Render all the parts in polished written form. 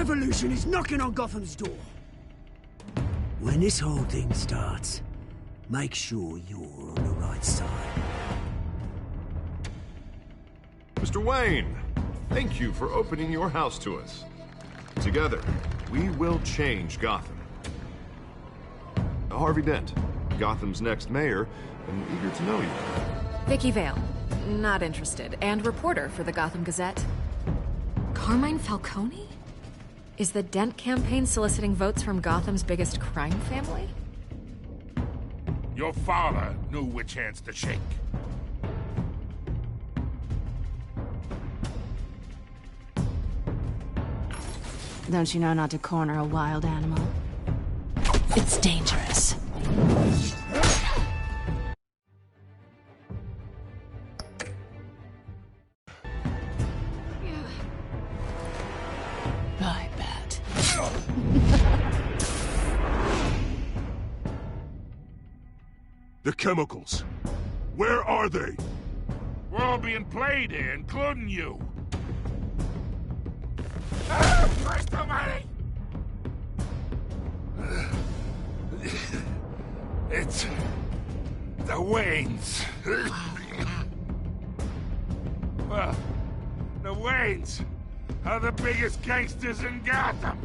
revolution is knocking on Gotham's door. When this whole thing starts, make sure you're on the right side. Mr. Wayne, thank you for opening your house to us. Together, we will change Gotham. Harvey Dent, Gotham's next mayor, and eager to know you. Vicky Vale, not interested, and reporter for the Gotham Gazette. Carmine Falcone? Is the Dent campaign soliciting votes from Gotham's biggest crime family? Your father knew which hands to shake. Don't you know not to corner a wild animal? It's dangerous. I bet. The chemicals. Where are they? We're all being played here, including you. Christ almighty! It's the Waynes. Well, the Waynes are the biggest gangsters in Gotham.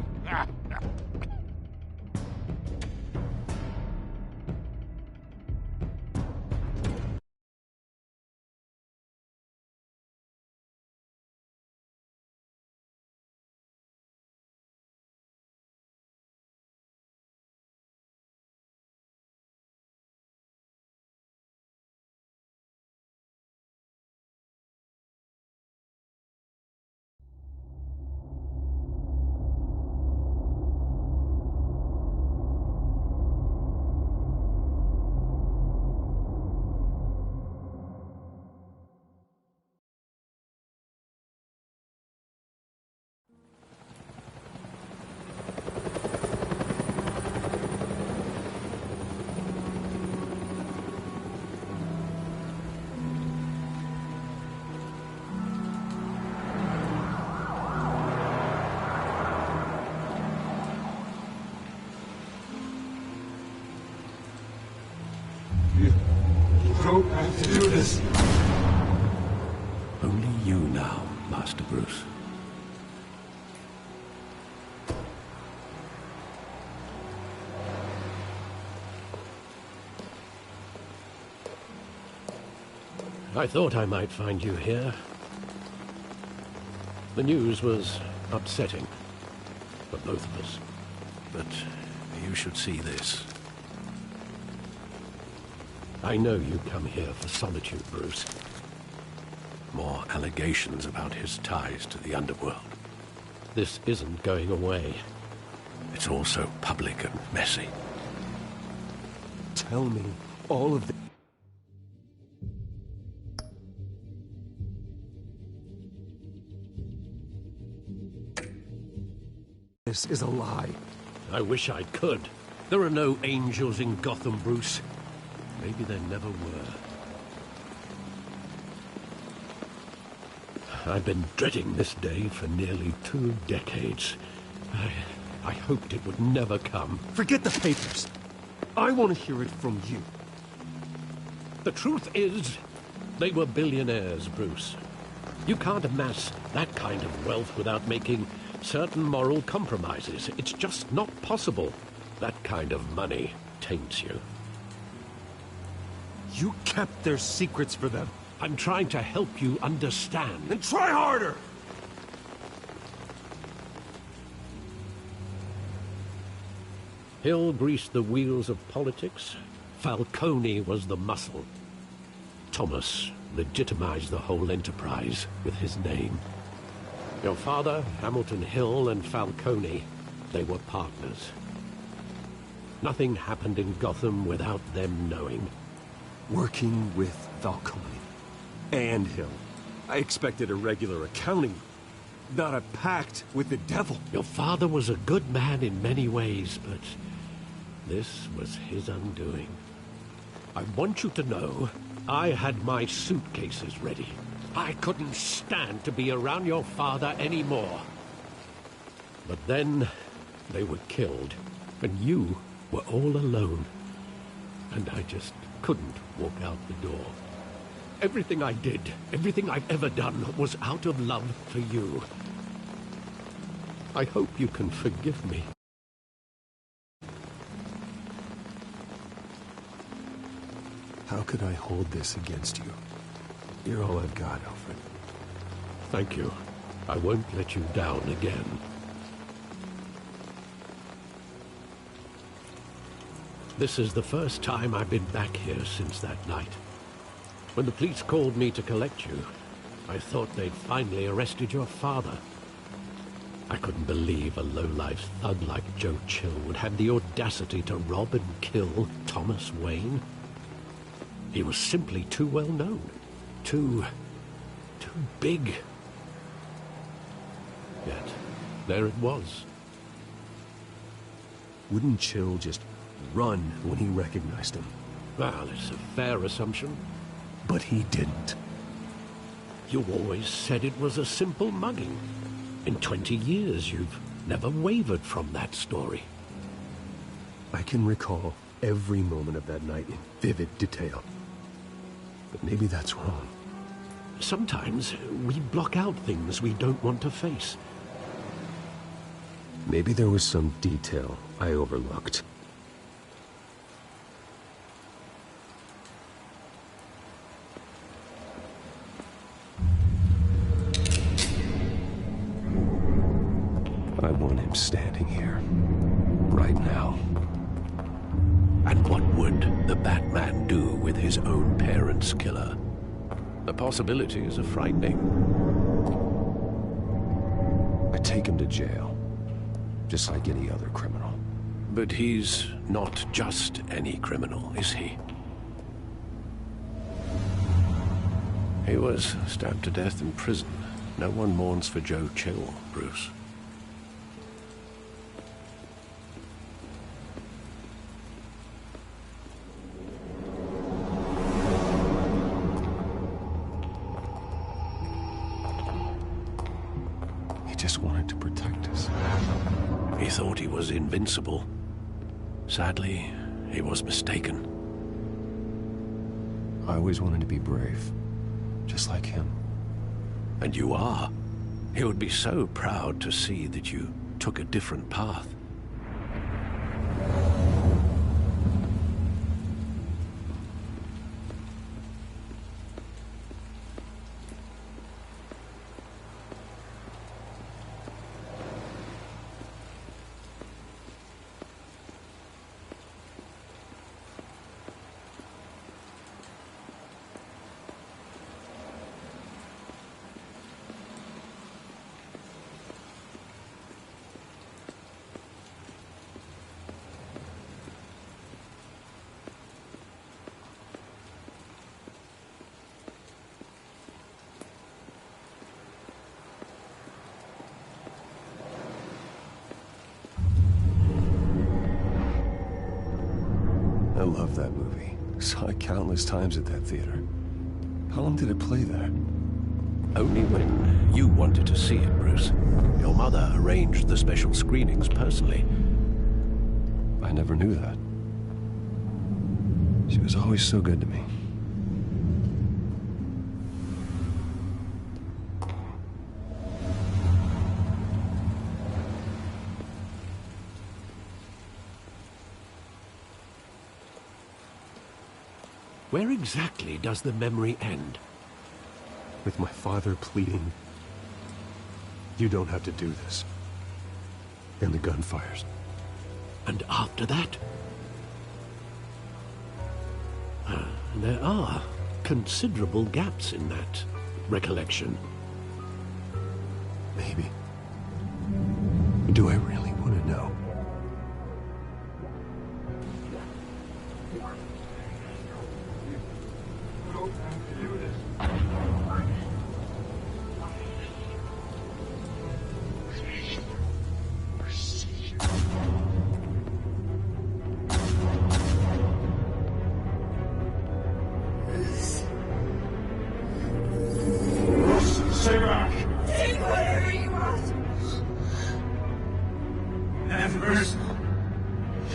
Don't have to do this. Only you now, Master Bruce. I thought I might find you here. The news was upsetting for both of us. But you should see this. I know you come here for solitude, Bruce. More allegations about his ties to the underworld. This isn't going away. It's all so public and messy. Tell me all of this is a lie. I wish I could. There are no angels in Gotham, Bruce. Maybe there never were. I've been dreading this day for nearly 2 decades. I hoped it would never come. Forget the papers. I want to hear it from you. The truth is, they were billionaires, Bruce. You can't amass that kind of wealth without making certain moral compromises. It's just not possible. That kind of money taints you. You kept their secrets for them. I'm trying to help you understand. Then try harder! Hill greased the wheels of politics. Falcone was the muscle. Thomas legitimized the whole enterprise with his name. Your father, Hamilton Hill, and Falcone, they were partners. Nothing happened in Gotham without them knowing. Working with Falcone and Hill. I expected a regular accounting, not a pact with the devil. Your father was a good man in many ways, but this was his undoing. I want you to know, I had my suitcases ready. I couldn't stand to be around your father anymore. But then they were killed, and you were all alone. And I just couldn't walk out the door. Everything I did, everything I've ever done, was out of love for you. I hope you can forgive me. How could I hold this against you? You're all I've got, Alfred. Thank you. I won't let you down again. This is the first time I've been back here since that night. When the police called me to collect you, I thought they'd finally arrested your father. I couldn't believe a low-life thug like Joe Chill would have the audacity to rob and kill Thomas Wayne. He was simply too well known. Too big. Yet, there it was. Wouldn't Chill just run when he recognized him? Well, it's a fair assumption. But he didn't. You always said it was a simple mugging. In 20 years, you've never wavered from that story. I can recall every moment of that night in vivid detail. But maybe that's wrong. Sometimes we block out things we don't want to face. Maybe there was some detail I overlooked. I want him standing here, right now. And what would the Batman do with his own parents' killer? The possibilities are frightening. I take him to jail, just like any other criminal. But he's not just any criminal, is he? He was stabbed to death in prison. No one mourns for Joe Chill, Bruce. Just wanted to protect us. He thought he was invincible. Sadly, he was mistaken. I always wanted to be brave, just like him. And you are. He would be so proud to see that you took a different path. I love that movie. Saw it countless times at that theater. How long did it play there? Only when you wanted to see it, Bruce. Your mother arranged the special screenings personally. I never knew that. She was always so good to me. Where exactly does the memory end? With my father pleading, "You don't have to do this." And the gunfires. And after that? There are considerable gaps in that recollection. Maybe. Do I really want to know? Bruce,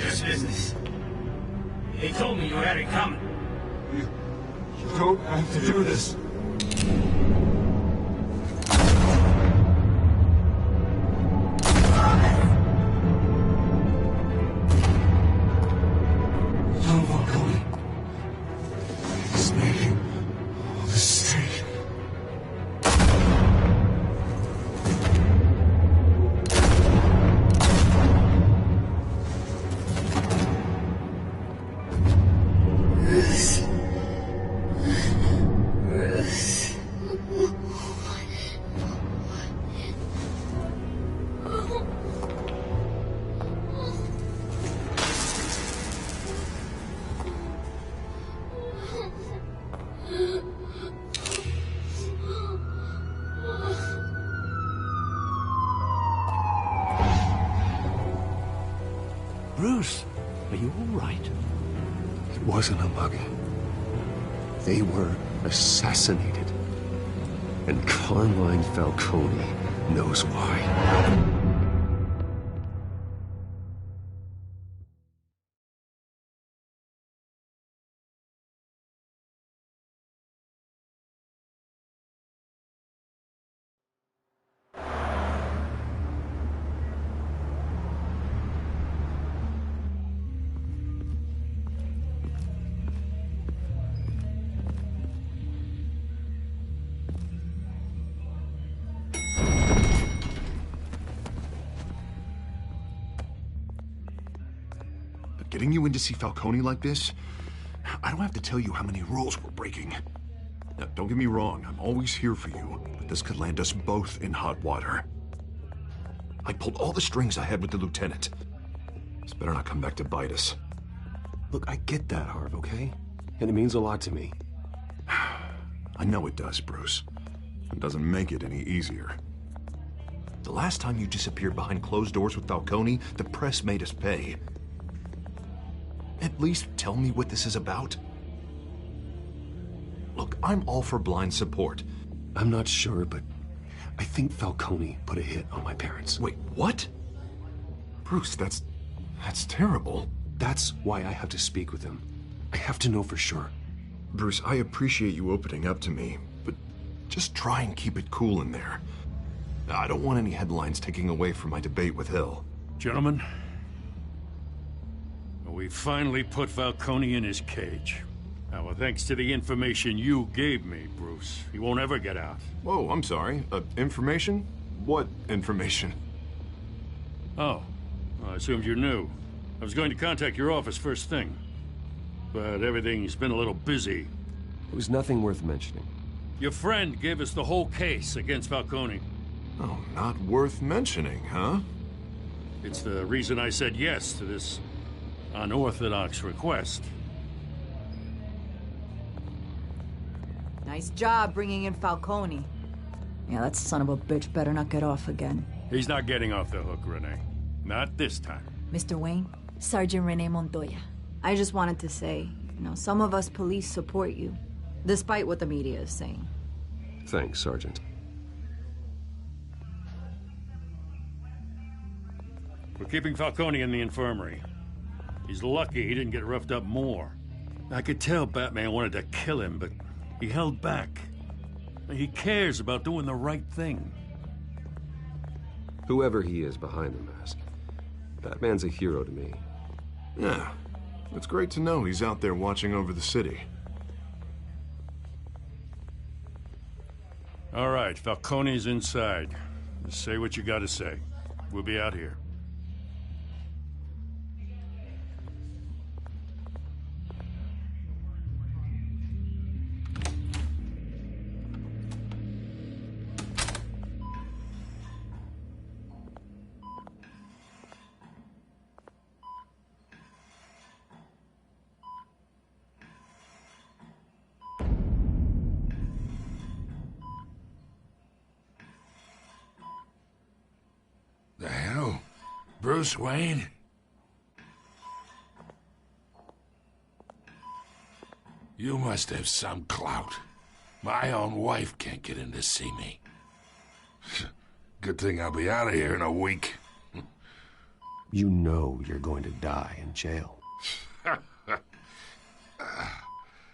just business. They told me you had it coming. You don't have to do this. John Falcone. He's making a mistake. Bruce, are you all right? It wasn't a mug. They were assassinated. And Carmine Falcone knows why. Getting you in to see Falcone like this? I don't have to tell you how many rules we're breaking. Now, don't get me wrong, I'm always here for you, but this could land us both in hot water. I pulled all the strings I had with the lieutenant. This better not come back to bite us. Look, I get that, Harv, okay? And it means a lot to me. I know it does, Bruce. It doesn't make it any easier. The last time you disappeared behind closed doors with Falcone, the press made us pay. At least tell me what this is about. Look, I'm all for blind support. I'm not sure, but I think Falcone put a hit on my parents. Wait, what? Bruce, that's terrible. That's why I have to speak with him. I have to know for sure. Bruce, I appreciate you opening up to me, but just try and keep it cool in there. I don't want any headlines taking away from my debate with Hill. Gentlemen, we finally put Falcone in his cage. Now, well, thanks to the information you gave me, Bruce, he won't ever get out. Whoa, I'm sorry. Information? What information? Oh, well, I assumed you knew. I was going to contact your office first thing, but everything's been a little busy. It was nothing worth mentioning. Your friend gave us the whole case against Falcone. Oh, not worth mentioning, huh? It's the reason I said yes to this unorthodox request. Nice job bringing in Falcone. Yeah, that son of a bitch better not get off again. He's not getting off the hook, Renee. Not this time. Mr. Wayne, Sergeant Renee Montoya. I just wanted to say, some of us police support you, despite what the media is saying. Thanks, Sergeant. We're keeping Falcone in the infirmary. He's lucky he didn't get roughed up more. I could tell Batman wanted to kill him, but he held back. He cares about doing the right thing. Whoever he is behind the mask, Batman's a hero to me. Yeah, it's great to know he's out there watching over the city. All right, Falcone's inside. Just say what you gotta say. We'll be out here. The hell? Bruce Wayne? You must have some clout. My own wife can't get in to see me. Good thing I'll be out of here in a week. You know you're going to die in jail.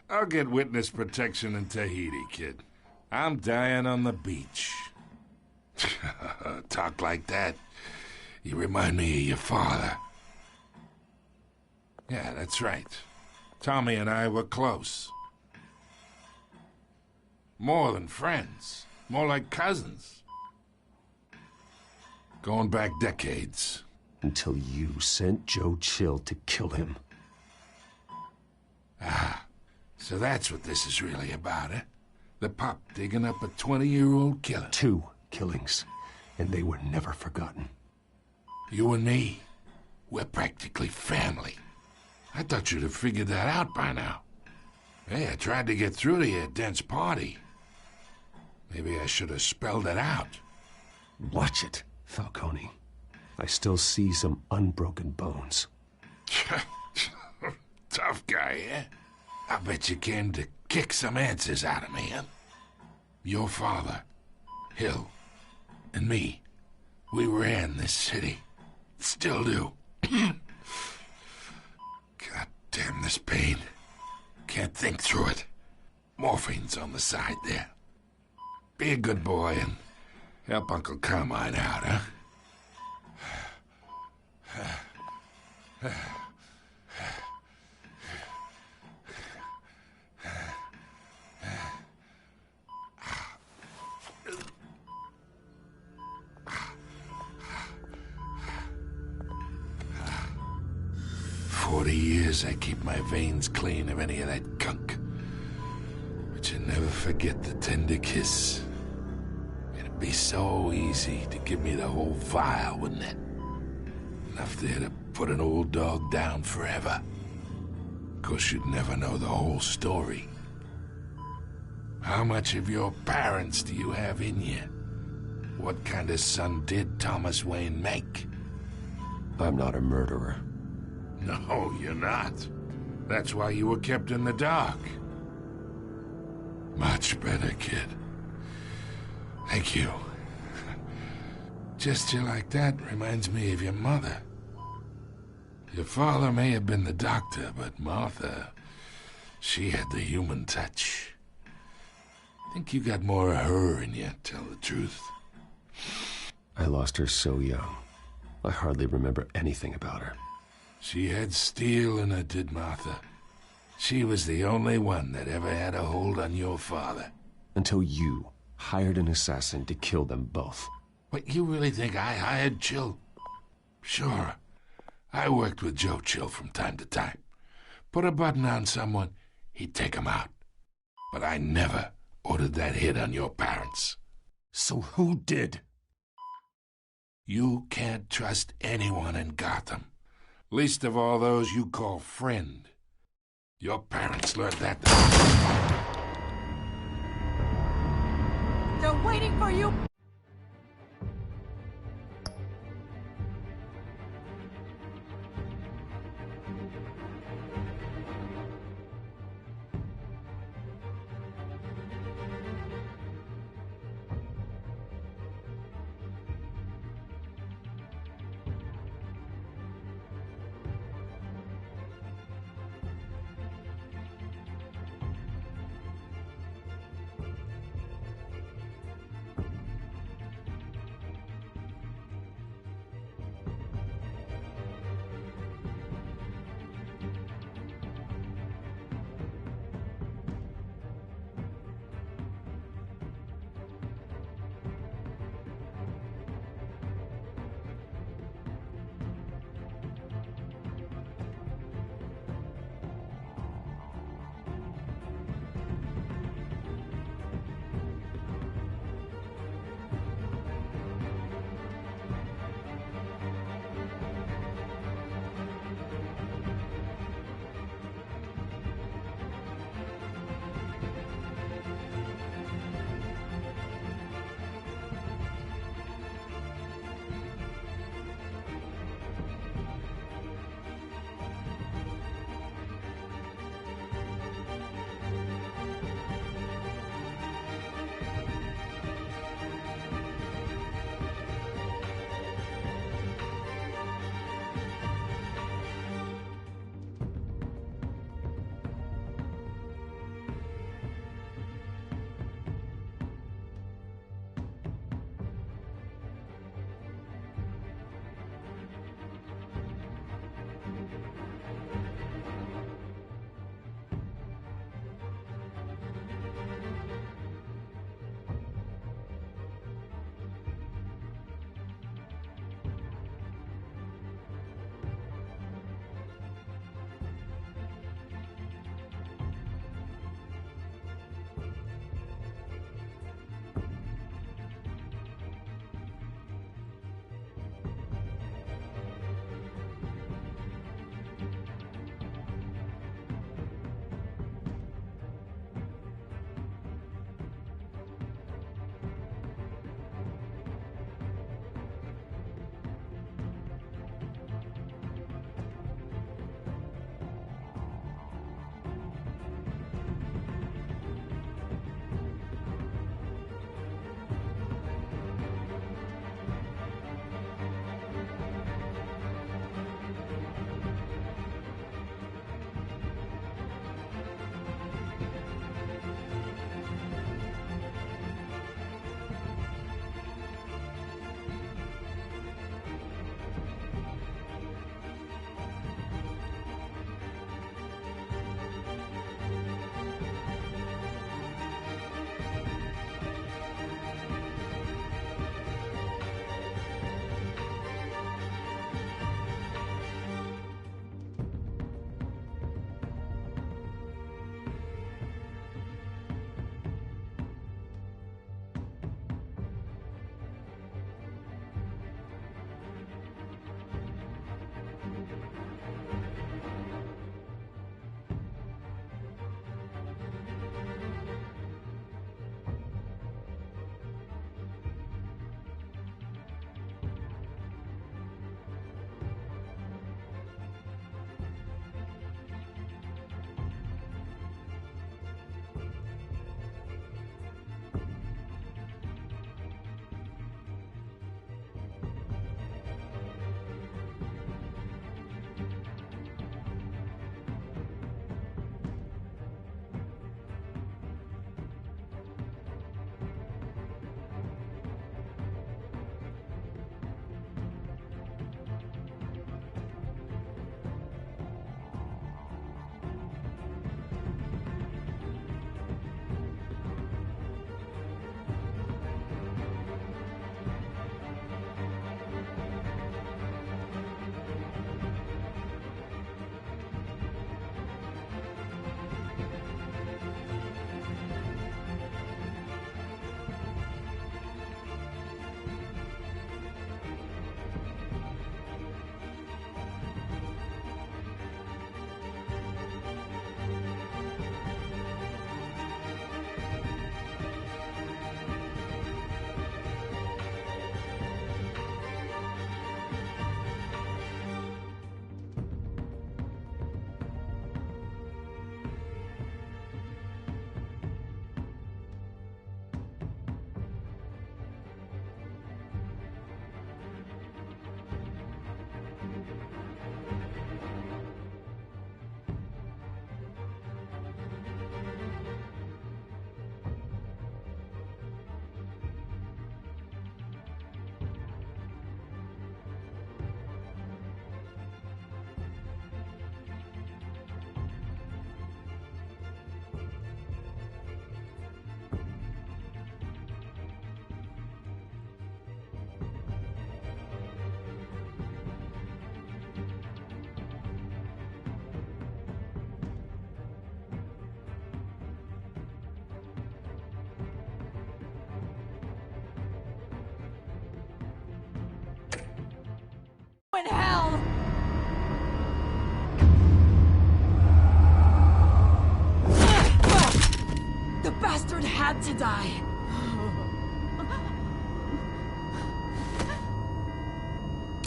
I'll get witness protection in Tahiti, kid. I'm dying on the beach. Talk like that. You remind me of your father. Yeah, that's right. Tommy and I were close. More than friends. More like cousins. Going back decades. Until you sent Joe Chill to kill him. Ah, so that's what this is really about, eh? The pup digging up a 20-year-old killer. 2 killings, and they were never forgotten. You and me, we're practically family. I thought you'd have figured that out by now. Hey, I tried to get through to your dense party. Maybe I should have spelled it out. Watch it, Falcone. I still see some unbroken bones. Tough guy, eh? I bet you came to kick some answers out of me, huh? Your father, Hill, and me, we ran this city. Still do. God damn this pain. Can't think through it. Morphine's on the side there. Be a good boy and help Uncle Carmine out, huh? 40 years I keep my veins clean of any of that gunk. But you never forget the tender kiss. It'd be so easy to give me the whole vial, wouldn't it? Enough there to put an old dog down forever. Of course, you'd never know the whole story. How much of your parents do you have in you? What kind of son did Thomas Wayne make? I'm not a murderer. No, you're not. That's why you were kept in the dark. Much better, kid. Thank you. Gesture like that reminds me of your mother. Your father may have been the doctor, but Martha, she had the human touch. I think you got more of her in you, tell the truth. I lost her so young. I hardly remember anything about her. She had steel in her, did Martha. She was the only one that ever had a hold on your father. Until you hired an assassin to kill them both. What, you really think I hired Chill? Sure. I worked with Joe Chill from time to time. Put a button on someone, he'd take him out. But I never ordered that hit on your parents. So who did? You can't trust anyone in Gotham. Least of all those you call friend. Your parents learned that. They're waiting for you! to die.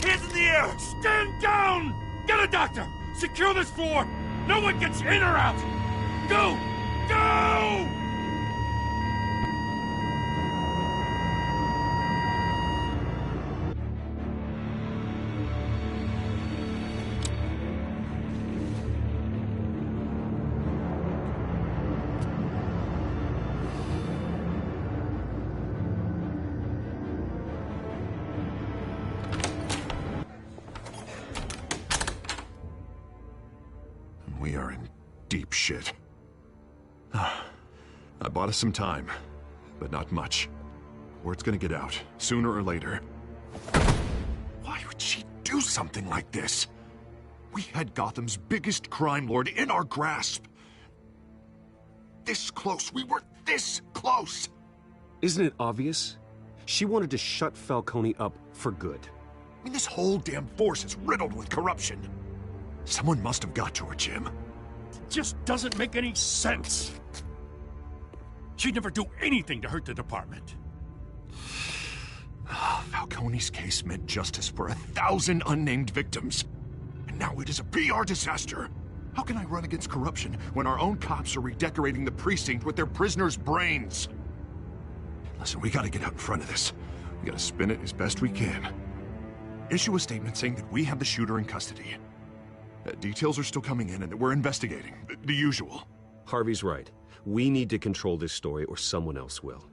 Hands in the air! Stand down! Get a doctor! Secure this floor! No one gets in or out! Go! Go! We are in deep shit. I bought us some time, but not much. Word's gonna get out, sooner or later. Why would she do something like this? We had Gotham's biggest crime lord in our grasp. This close. We were this close. Isn't it obvious? She wanted to shut Falcone up for good. I mean, this whole damn force is riddled with corruption. Someone must have got to her, Jim. It just doesn't make any sense. She'd never do anything to hurt the department. Falcone's case meant justice for 1,000 unnamed victims. And now it is a PR disaster. How can I run against corruption when our own cops are redecorating the precinct with their prisoners' brains? Listen, we gotta get out in front of this. We gotta spin it as best we can. Issue a statement saying that we have the shooter in custody. Details are still coming in and that we're investigating. The usual. Harvey's right. We need to control this story or someone else will.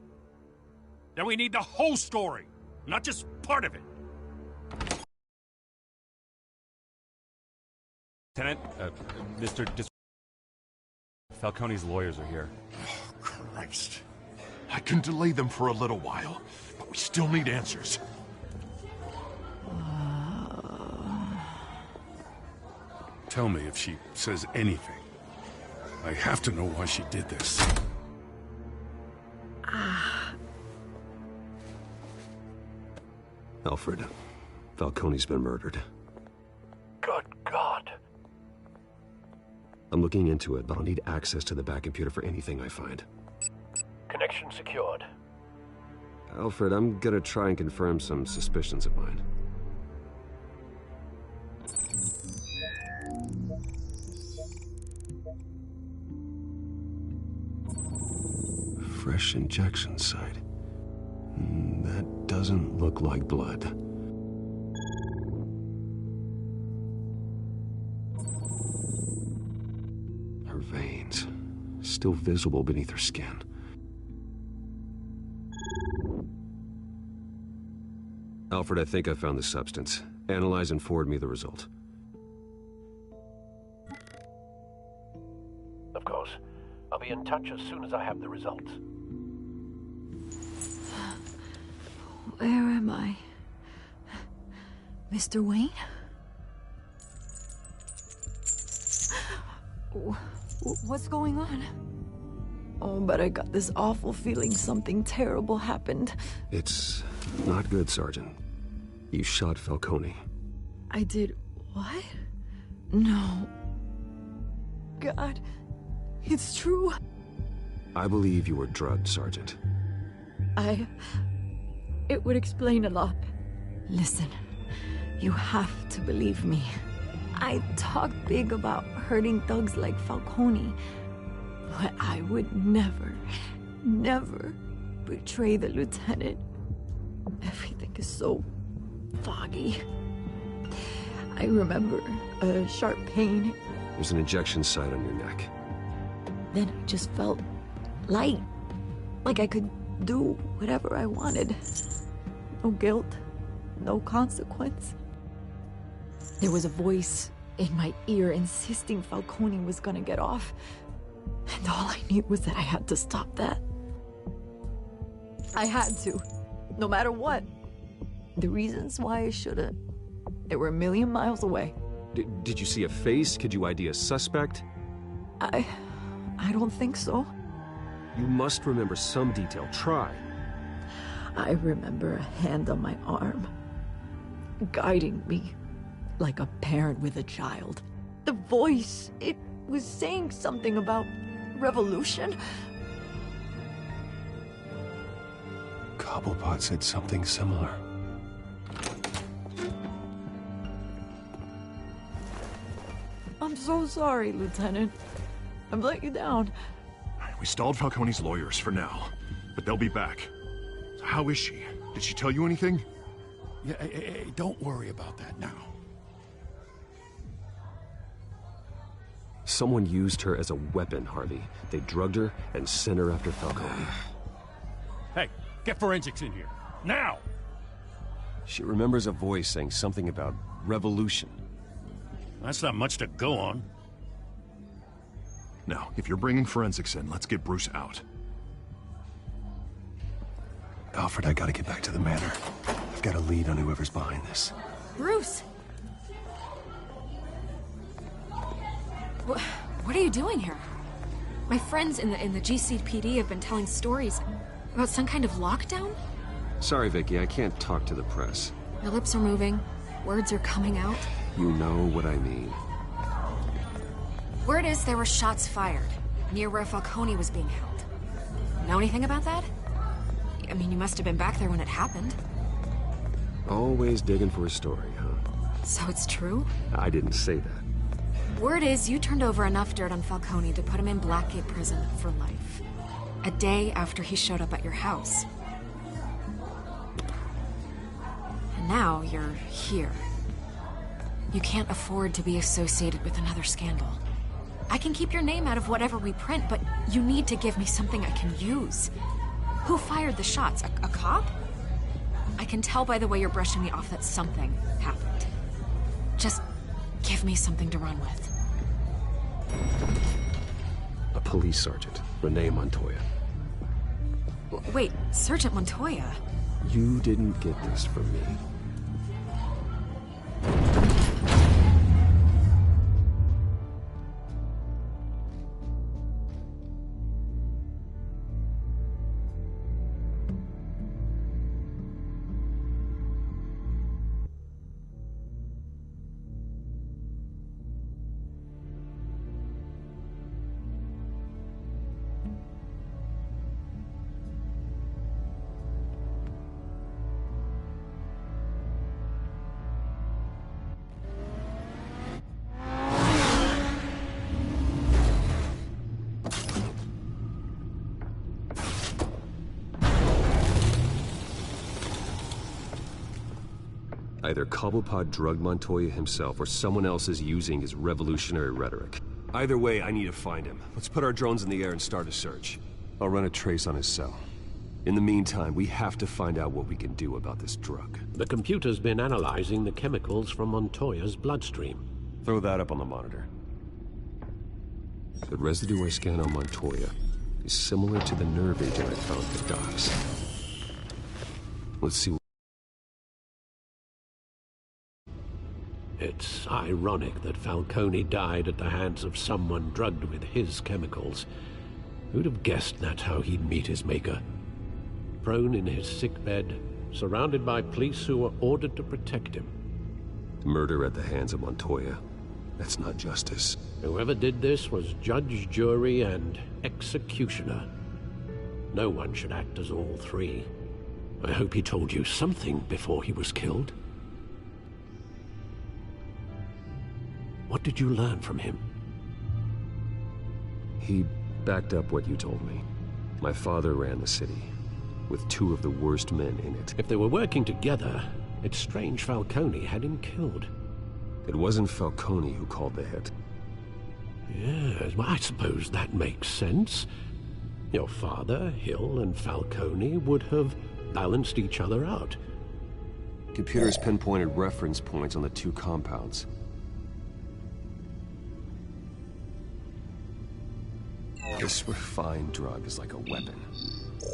Then we need the whole story, not just part of it. Lieutenant, Falcone's lawyers are here. Oh, Christ. I can delay them for a little while, but we still need answers. Tell me if she says anything. I have to know why she did this. Alfred, Falcone's been murdered. Good God. I'm looking into it, but I'll need access to the back computer for anything I find. Connection secured. Alfred, I'm gonna try and confirm some suspicions of mine. Fresh injection site. That doesn't look like blood. Her veins, still visible beneath her skin. Alfred, I think I found the substance. Analyze and forward me the result. Of course. I'll be in touch as soon as I have the results. Where am I? Mr. Wayne? What's going on? Oh, but I got this awful feeling something terrible happened. It's not good, Sergeant. You shot Falcone. I did what? No. God, it's true. I believe you were drugged, Sergeant. It would explain a lot. Listen, you have to believe me. I talk big about hurting thugs like Falcone, but I would never betray the lieutenant. Everything is so foggy. I remember a sharp pain. There's an injection site on your neck. Then I just felt light, like I could do whatever I wanted. No guilt, no consequence. There was a voice in my ear insisting Falcone was gonna get off. And all I knew was that I had to stop that. I had to, no matter what. The reasons why I shouldn't, they were a million miles away. Did you see a face? Could you ID a suspect? I don't think so. You must remember some detail. Try. I remember a hand on my arm, guiding me like a parent with a child. The voice, it was saying something about revolution. Cobblepot said something similar. I'm so sorry, Lieutenant. I've let you down. We stalled Falcone's lawyers for now, but they'll be back. So how is she? Did she tell you anything? Yeah, hey, don't worry about that now. Someone used her as a weapon, Harvey. They drugged her and sent her after Falcone. Hey, get forensics in here. Now! She remembers a voice saying something about revolution. That's not much to go on. Now, if you're bringing forensics in, let's get Bruce out. Alfred, I gotta get back to the manor. I've got a lead on whoever's behind this. Bruce! What are you doing here? My friends in the GCPD have been telling stories about some kind of lockdown? Sorry, Vicky, I can't talk to the press. Your lips are moving. Words are coming out. You know what I mean. Word is there were shots fired near where Falcone was being held. Know anything about that? I mean, you must have been back there when it happened. Always digging for a story, huh? So it's true? I didn't say that. Word is you turned over enough dirt on Falcone to put him in Blackgate Prison for life. A day after he showed up at your house. And now you're here. You can't afford to be associated with another scandal. I can keep your name out of whatever we print, but you need to give me something I can use. Who fired the shots? A cop? I can tell by the way you're brushing me off that something happened. Just give me something to run with. A police sergeant, Renee Montoya. Wait, Sergeant Montoya? You didn't get this from me. Either Cobblepot drugged Montoya himself, or someone else is using his revolutionary rhetoric. Either way, I need to find him. Let's put our drones in the air and start a search. I'll run a trace on his cell. In the meantime, we have to find out what we can do about this drug. The computer's been analyzing the chemicals from Montoya's bloodstream. Throw that up on the monitor. The residue I scan on Montoya is similar to the nerve agent I found at the docks. Let's see. It's ironic that Falcone died at the hands of someone drugged with his chemicals. Who'd have guessed that's how he'd meet his maker? Prone in his sickbed, surrounded by police who were ordered to protect him. Murder at the hands of Montoya. That's not justice. Whoever did this was judge, jury, and executioner. No one should act as all three. I hope he told you something before he was killed. What did you learn from him? He backed up what you told me. My father ran the city, with two of the worst men in it. If they were working together, it's strange Falcone had him killed. It wasn't Falcone who called the hit. Yes, well, I suppose that makes sense. Your father, Hill, and Falcone would have balanced each other out. Computers pinpointed reference points on the two compounds. This refined drug is like a weapon.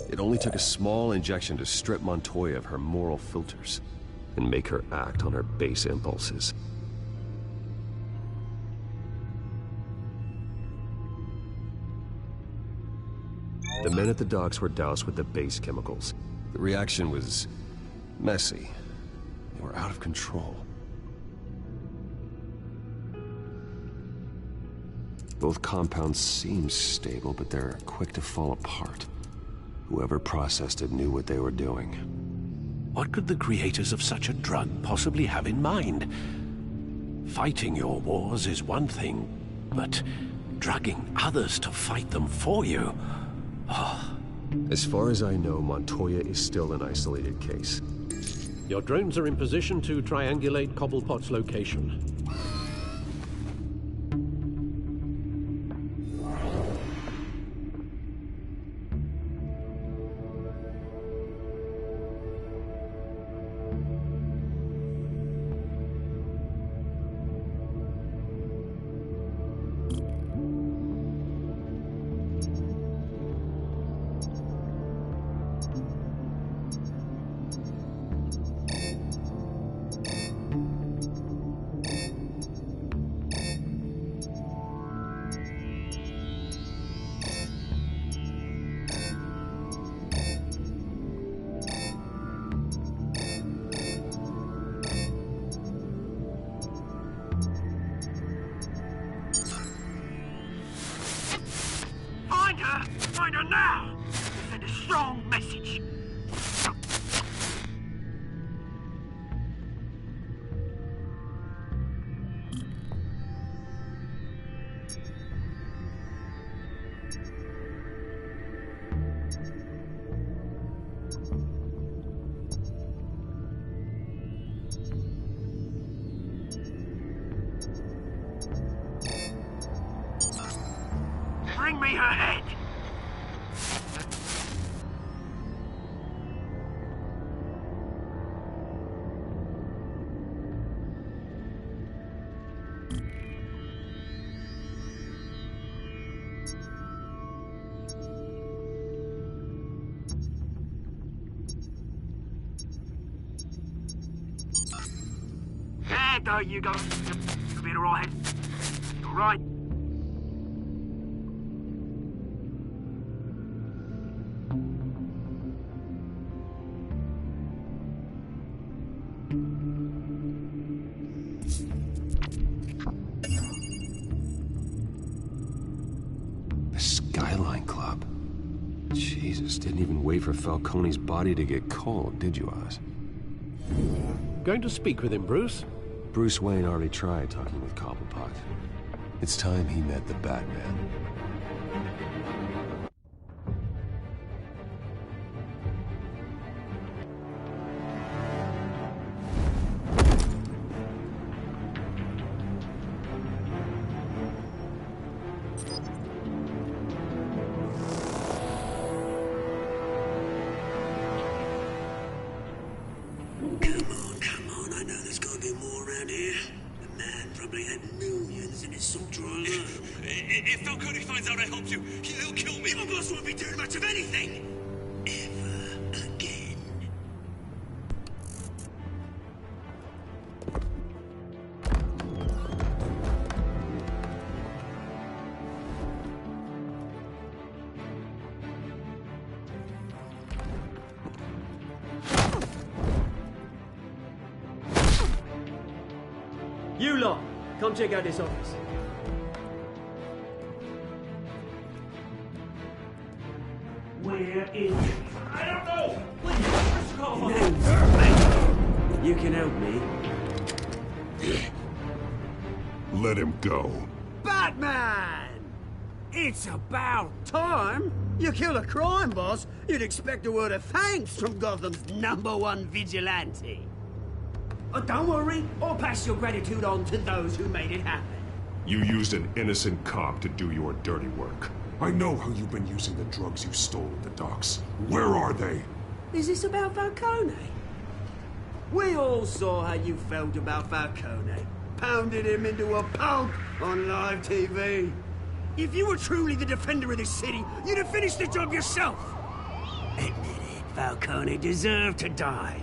It only took a small injection to strip Montoya of her moral filters and make her act on her base impulses. The men at the docks were doused with the base chemicals. The reaction was messy. They were out of control. Both compounds seem stable, but they're quick to fall apart. Whoever processed it knew what they were doing. What could the creators of such a drug possibly have in mind? Fighting your wars is one thing, but drugging others to fight them for you? Oh. As far as I know, Montoya is still an isolated case. Your drones are in position to triangulate Cobblepot's location. Find her now! Send a strong message. Bring me her head! There you go. You'll be all right. All right. The Skyline Club. Jesus, didn't even wait for Falcone's body to get cold, did you, Oz? Going to speak with him, Bruce? Bruce Wayne already tried talking with Cobblepot. It's time he met the Batman. If Falcone finds out I helped you, he'll kill me. Your boss won't be doing much of anything. Ever again. You lot, come check out this office. Where is it? I don't know! You can help me. Let him go. Batman! It's about time. You kill a crime boss, you'd expect a word of thanks from Gotham's #1 vigilante. Oh, don't worry, I'll pass your gratitude on to those who made it happen. You used an innocent cop to do your dirty work. I know how you've been using the drugs you stole at the docks. Where are they? Is this about Falcone? We all saw how you felt about Falcone. Pounded him into a pulp on live TV. If you were truly the defender of this city, you'd have finished the job yourself. Admit it, Falcone deserved to die.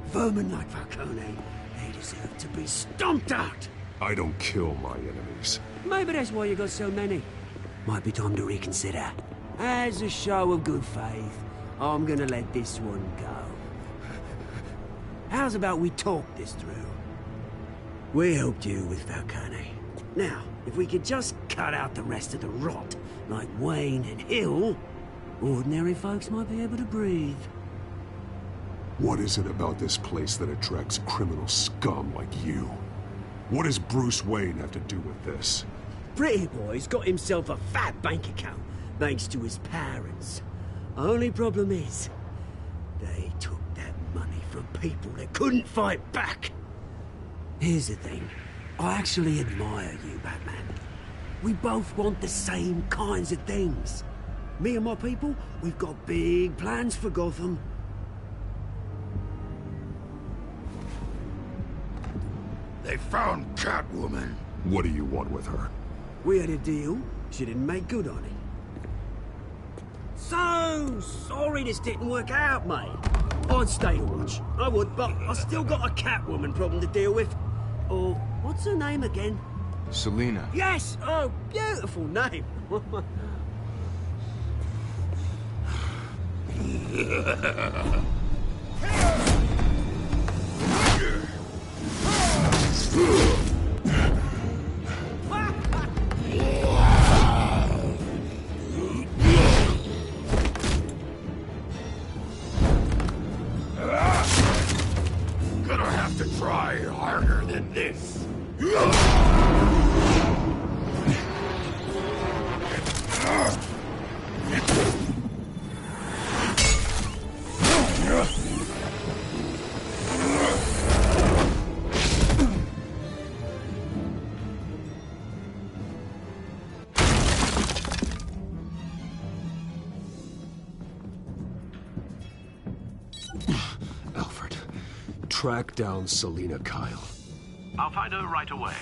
Vermin like Falcone, they deserve to be stomped out. I don't kill my enemies. Maybe that's why you got so many. Might be time to reconsider. As a show of good faith, I'm gonna let this one go. How's about we talk this through? We helped you with Falcone. Now, if we could just cut out the rest of the rot, like Wayne and Hill, ordinary folks might be able to breathe. What is it about this place that attracts criminal scum like you? What does Bruce Wayne have to do with this? Pretty boy's got himself a fat bank account, thanks to his parents. Only problem is, they took that money from people that couldn't fight back. Here's the thing. I actually admire you, Batman. We both want the same kinds of things. Me and my people, we've got big plans for Gotham. They found Catwoman. What do you want with her? We had a deal. She didn't make good on it. So sorry this didn't work out, mate. I'd stay to watch. I would, but I still got a Catwoman problem to deal with. Or, what's her name again? Selina. Yes! Oh, beautiful name. Gonna have to try harder than this. Alfred, track down Selina Kyle. I'll find her right away.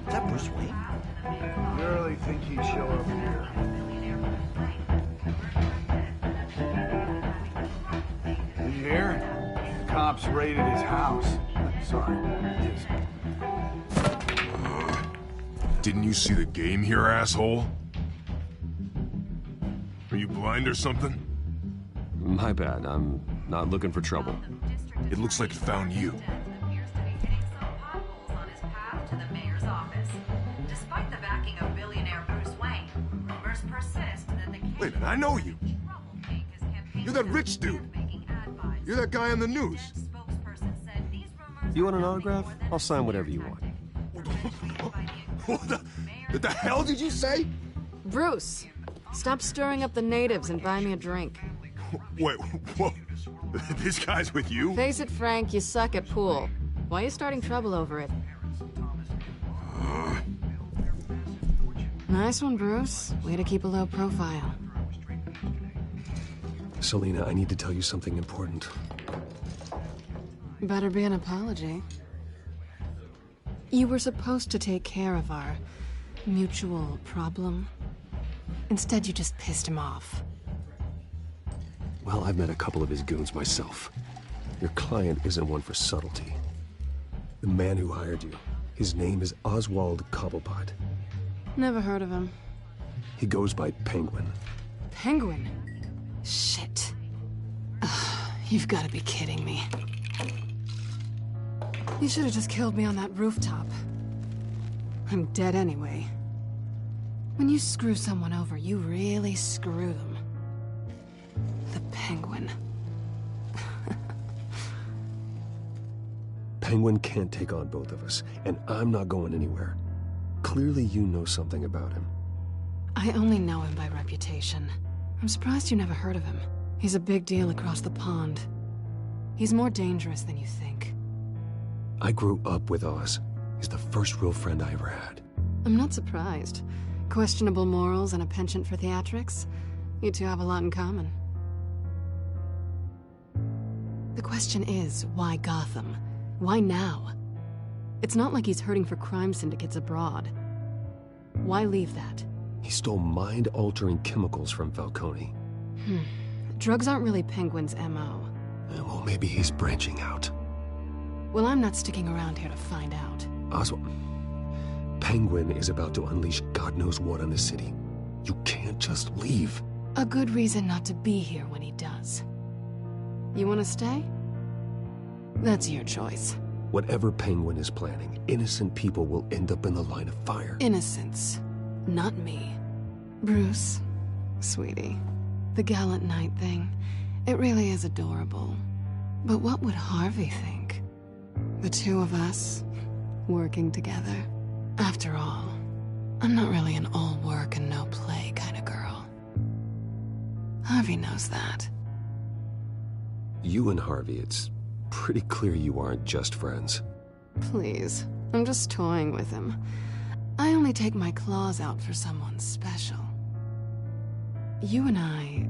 Is that Bruce Wayne? You really think he'd show up here? Did you hear? The cops raided his house. Sorry, his. Didn't you see the game here, asshole? Are you blind or something? My bad. I'm not looking for trouble. It looks like it found you. Despite the backing of billionaire Bruce Wayne, rumors persist that the Wait a minute, I know you. You're that rich dude. You're that guy on the news. You want an autograph? I'll sign whatever you want. What the hell did you say? Bruce, stop stirring up the natives and buy me a drink. Wait, whoa. This guy's with you? Face it, Frank, you suck at pool. Why are you starting trouble over it? Nice one, Bruce. Way to keep a low profile. Selina, I need to tell you something important. Better be an apology. You were supposed to take care of our mutual problem. Instead, you just pissed him off. Well, I've met a couple of his goons myself. Your client isn't one for subtlety. The man who hired you, his name is Oswald Cobblepot. Never heard of him. He goes by Penguin. Penguin? Shit. Ugh, you've got to be kidding me. You should have just killed me on that rooftop. I'm dead anyway. When you screw someone over, you really screw them. Penguin. Penguin can't take on both of us, and I'm not going anywhere. Clearly you know something about him. I only know him by reputation. I'm surprised you never heard of him. He's a big deal across the pond. He's more dangerous than you think. I grew up with Oz. He's the first real friend I ever had. I'm not surprised. Questionable morals and a penchant for theatrics. You two have a lot in common. The question is, why Gotham? Why now? It's not like he's hurting for crime syndicates abroad. Why leave that? He stole mind-altering chemicals from Falcone. Drugs aren't really Penguin's MO. Well, maybe he's branching out. Well, I'm not sticking around here to find out. Oswald, Penguin is about to unleash God knows what on the city. You can't just leave. A good reason not to be here when he does. You want to stay? That's your choice. Whatever Penguin is planning, innocent people will end up in the line of fire. Innocence. Not me. Bruce, sweetie, the gallant knight thing, it really is adorable. But what would Harvey think? The two of us, working together. After all, I'm not really an all work and no play kind of girl. Harvey knows that. You and Harvey, it's pretty clear you aren't just friends. Please, I'm just toying with him. I only take my claws out for someone special. You and I...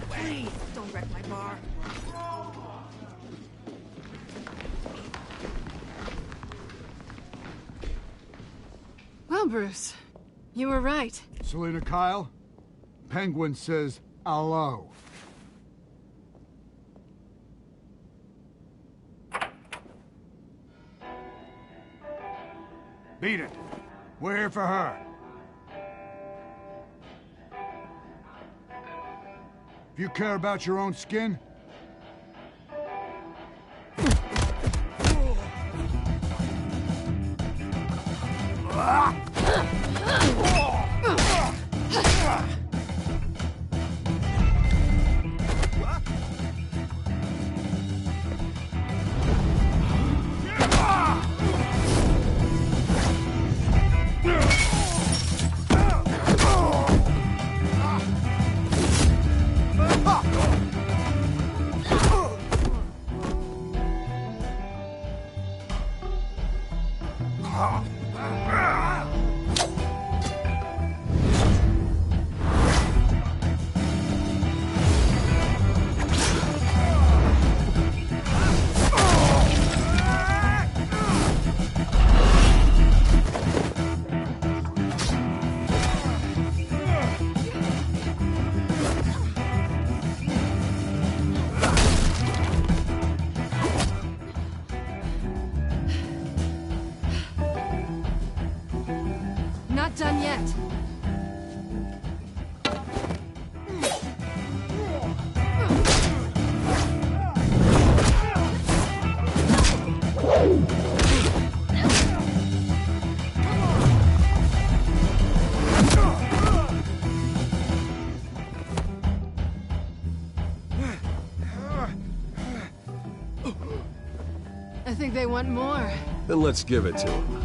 Please, don't wreck my bar. Well, Bruce, you were right. Selina Kyle, Penguin says hello. Beat it. We're here for her. If you care about your own skin, Not done yet. I think they want more. Then let's give it to him.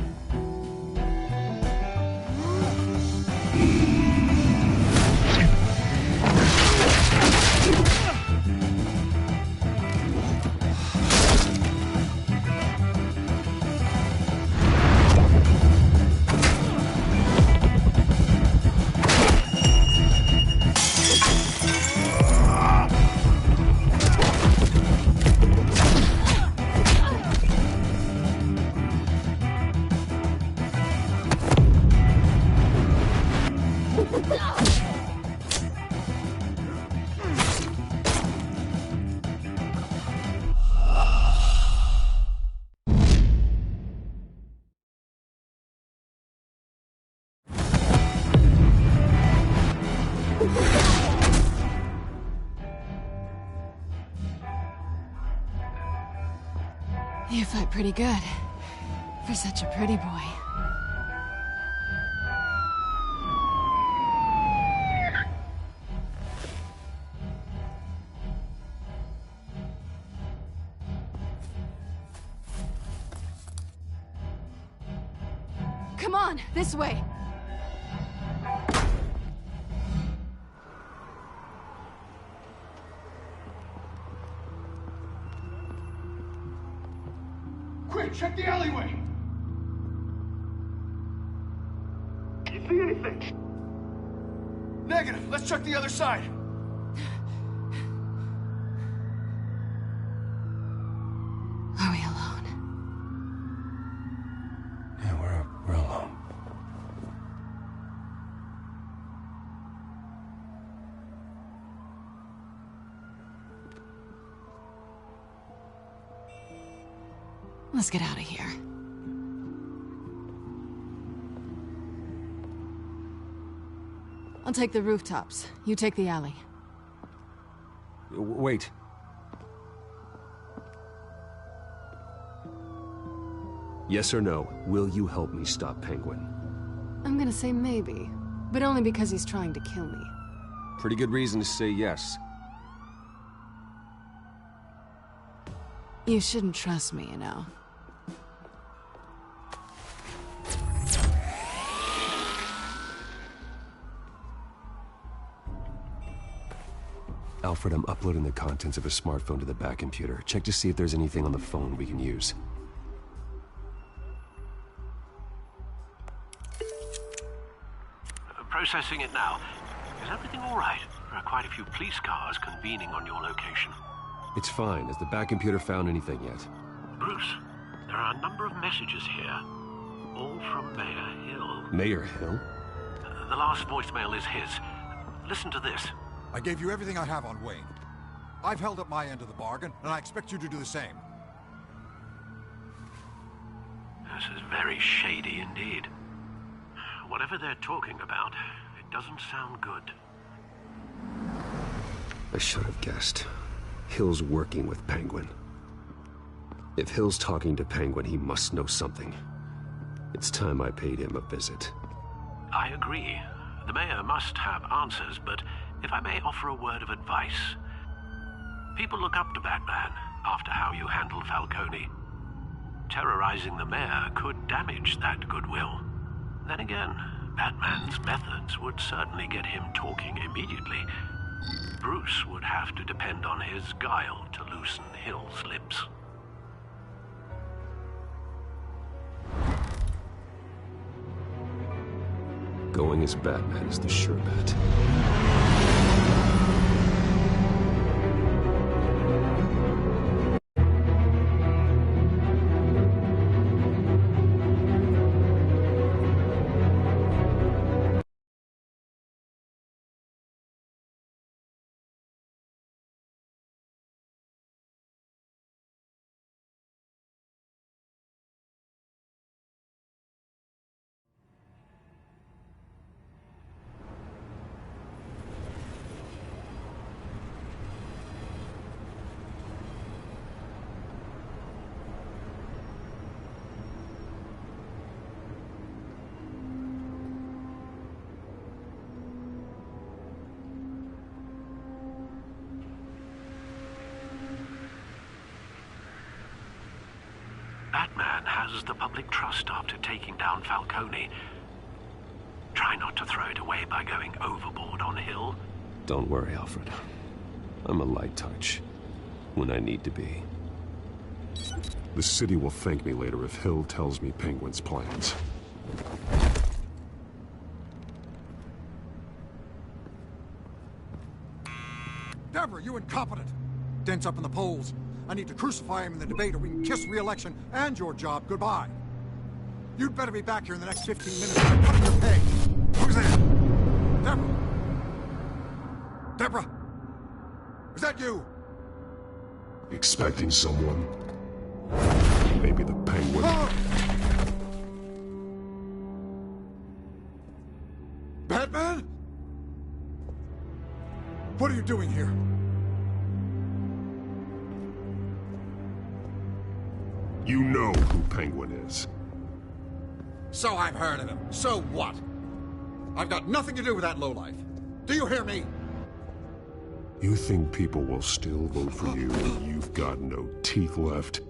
You fight pretty good. For such a pretty boy. Come on, this way. Quick, check the alleyway! You see anything? Negative. Let's check the other side. Are we alone? Yeah, we're alone. Let's get out of here. I'll take the rooftops. You take the alley. Wait. Yes or no, will you help me stop Penguin? I'm gonna say maybe, but only because he's trying to kill me. Pretty good reason to say yes. You shouldn't trust me, you know. Alfred, I'm uploading the contents of a smartphone to the back computer. Check to see if there's anything on the phone we can use. Processing it now. Is everything all right? There are quite a few police cars convening on your location. It's fine. Has the back computer found anything yet? Bruce, there are a number of messages here, all from Mayor Hill. Mayor Hill? The last voicemail is his. Listen to this. I gave you everything I have on Wayne. I've held up my end of the bargain, and I expect you to do the same. This is very shady indeed. Whatever they're talking about, it doesn't sound good. I should have guessed. Hill's working with Penguin. If Hill's talking to Penguin, he must know something. It's time I paid him a visit. I agree. The mayor must have answers, but if I may offer a word of advice. People look up to Batman after how you handled Falcone. Terrorizing the mayor could damage that goodwill. Then again, Batman's methods would certainly get him talking immediately. Bruce would have to depend on his guile to loosen Hill's lips. Going as Batman is the sure bet. Batman has the public trust after taking down Falcone. Try not to throw it away by going overboard on Hill. Don't worry, Alfred. I'm a light touch. When I need to be. The city will thank me later if Hill tells me Penguin's plans. Deborah, you incompetent! Dent's up in the polls. I need to crucify him in the debate or we can kiss re-election and your job goodbye. You'd better be back here in the next 15 minutes or I'm cutting your pay. Who's there? Deborah? Deborah? Is that you? Expecting someone? Maybe the Penguin. Batman? What are you doing here? You know who Penguin is. So I've heard of him. So what? I've got nothing to do with that lowlife. Do you hear me? You think people will still vote for you when you've got no teeth left?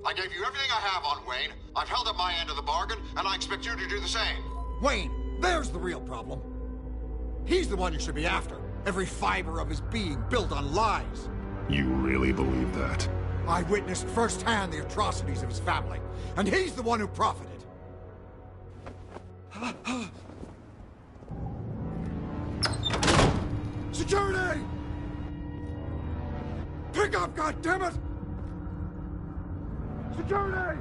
I gave you everything I have on Wayne. I've held up my end of the bargain, and I expect you to do the same. Wayne, there's the real problem. He's the one you should be after. Every fiber of his being built on lies. You really believe that? I witnessed firsthand the atrocities of his family, and he's the one who profited. Security! Pick up, goddammit! Security!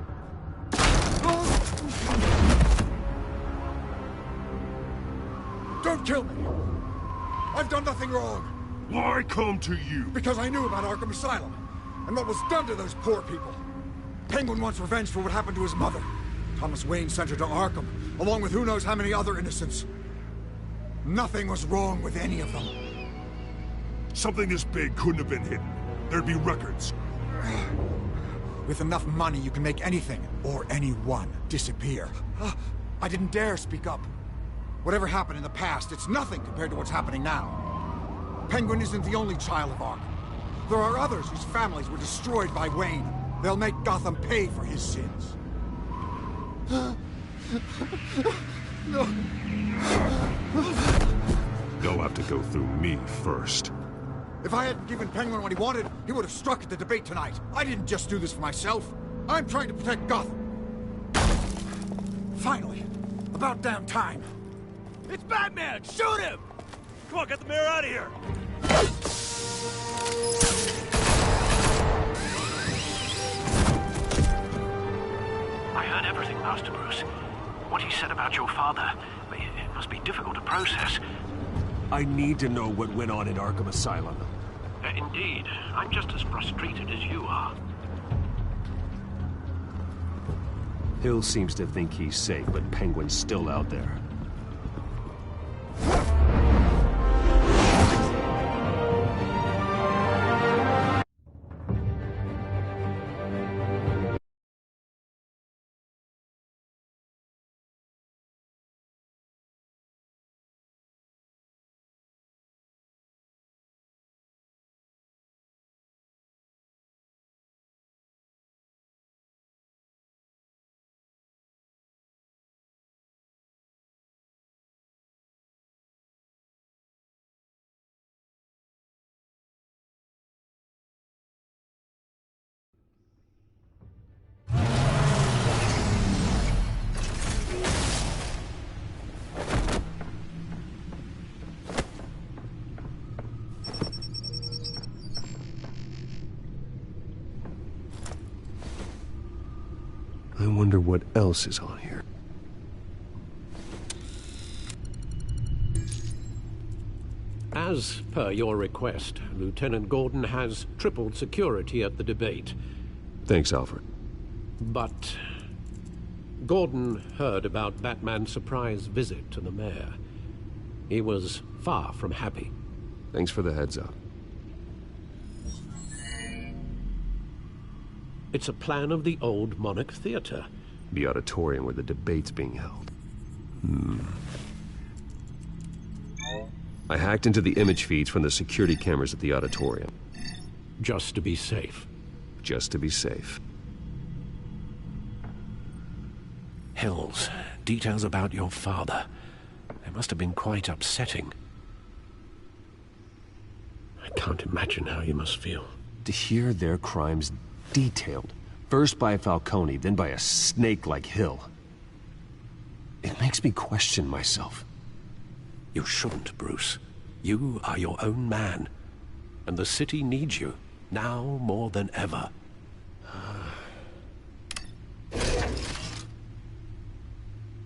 Don't kill me! I've done nothing wrong! Why come to you? Because I knew about Arkham Asylum, and what was done to those poor people. Penguin wants revenge for what happened to his mother. Thomas Wayne sent her to Arkham, along with who knows how many other innocents. Nothing was wrong with any of them. Something this big couldn't have been hidden. There'd be records. With enough money, you can make anything, or anyone, disappear. I didn't dare speak up. Whatever happened in the past, it's nothing compared to what's happening now. Penguin isn't the only child of Arkham. There are others whose families were destroyed by Wayne. They'll make Gotham pay for his sins. No. They'll have to go through me first. If I hadn't given Penguin what he wanted, he would have struck at the debate tonight. I didn't just do this for myself. I'm trying to protect Gotham. Finally. About damn time. It's Batman! Shoot him! Come on, get the mayor out of here! I heard everything, Master Bruce. What he said about your father, it must be difficult to process. I need to know what went on in Arkham Asylum. Indeed. I'm just as frustrated as you are. Hill seems to think he's safe, but Penguin's still out there. I wonder what else is on here. As per your request, Lieutenant Gordon has tripled security at the debate. Thanks, Alfred. But Gordon heard about Batman's surprise visit to the mayor. He was far from happy. Thanks for the heads up. It's a plan of the old Monarch Theater. The auditorium where the debate's being held. I hacked into the image feeds from the security cameras at the auditorium. Just to be safe. Just to be safe. Hills, details about your father. They must have been quite upsetting. I can't imagine how you must feel. To hear their crimes detailed, first by Falcone, then by a snake like Hill. It makes me question myself. You shouldn't, Bruce. You are your own man. And the city needs you, now more than ever.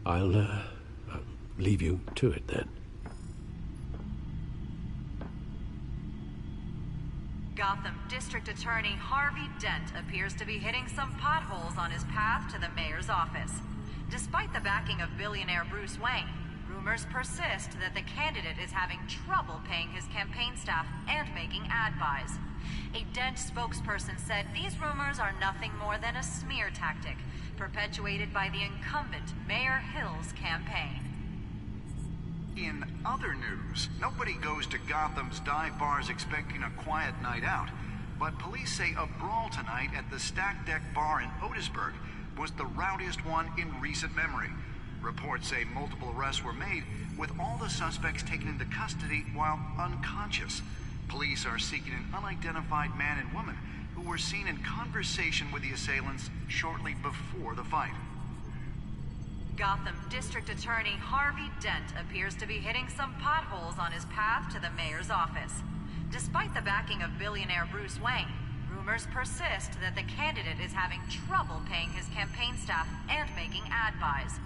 I'll leave you to it then. Gotham District Attorney Harvey Dent appears to be hitting some potholes on his path to the mayor's office. Despite the backing of billionaire Bruce Wayne, rumors persist that the candidate is having trouble paying his campaign staff and making ad buys. A Dent spokesperson said these rumors are nothing more than a smear tactic, perpetuated by the incumbent Mayor Hill's campaign. In other news, nobody goes to Gotham's dive bars expecting a quiet night out. but police say a brawl tonight at the Stack Deck Bar in Otisburg was the rowdiest one in recent memory. Reports say multiple arrests were made, with all the suspects taken into custody while unconscious. Police are seeking an unidentified man and woman who were seen in conversation with the assailants shortly before the fight. Gotham District Attorney Harvey Dent appears to be hitting some potholes on his path to the mayor's office. Despite the backing of billionaire Bruce Wayne, rumors persist that the candidate is having trouble paying his campaign staff and making ad buys.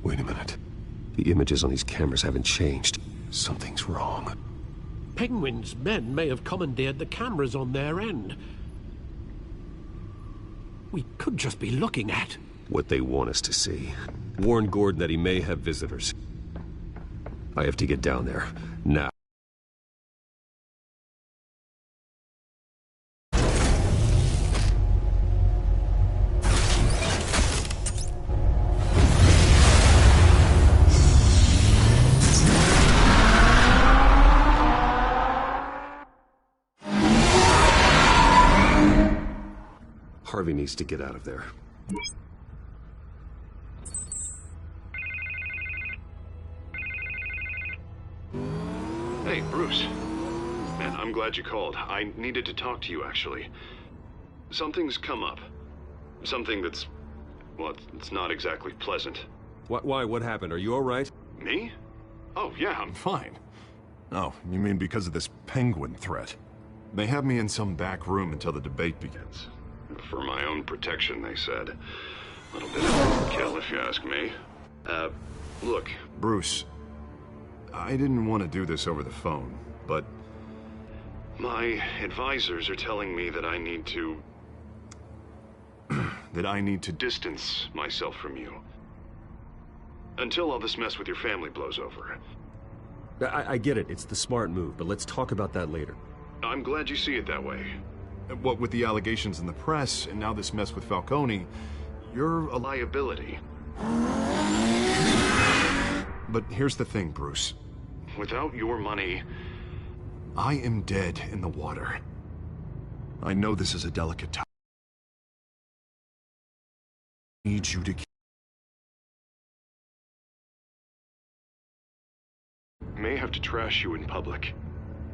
Wait a minute. The images on these cameras haven't changed. Something's wrong. Penguin's men may have commandeered the cameras on their end. We could just be looking at what they want us to see. Warn Gordon that he may have visitors. I have to get down there, now. Harvey needs to get out of there. Hey, Bruce. Man, I'm glad you called. I needed to talk to you, actually. Something's come up. Something that's... well, it's not exactly pleasant. Why? What happened? Are you all right? Me? Oh, yeah, I'm fine. Oh, you mean because of this penguin threat? They have me in some back room until the debate begins. For my own protection, they said. A little bit of overkill, if you ask me. Look, Bruce, I didn't want to do this over the phone, but my advisors are telling me that I need to... that I need to distance myself from you. Until all this mess with your family blows over. I get it. It's the smart move, but let's talk about that later. I'm glad you see it that way. What with the allegations in the press, and now this mess with Falcone, you're a liability. But here's the thing, Bruce. Without your money, I am dead in the water. I know this is a delicate topic. I need you to keep... May have to trash you in public,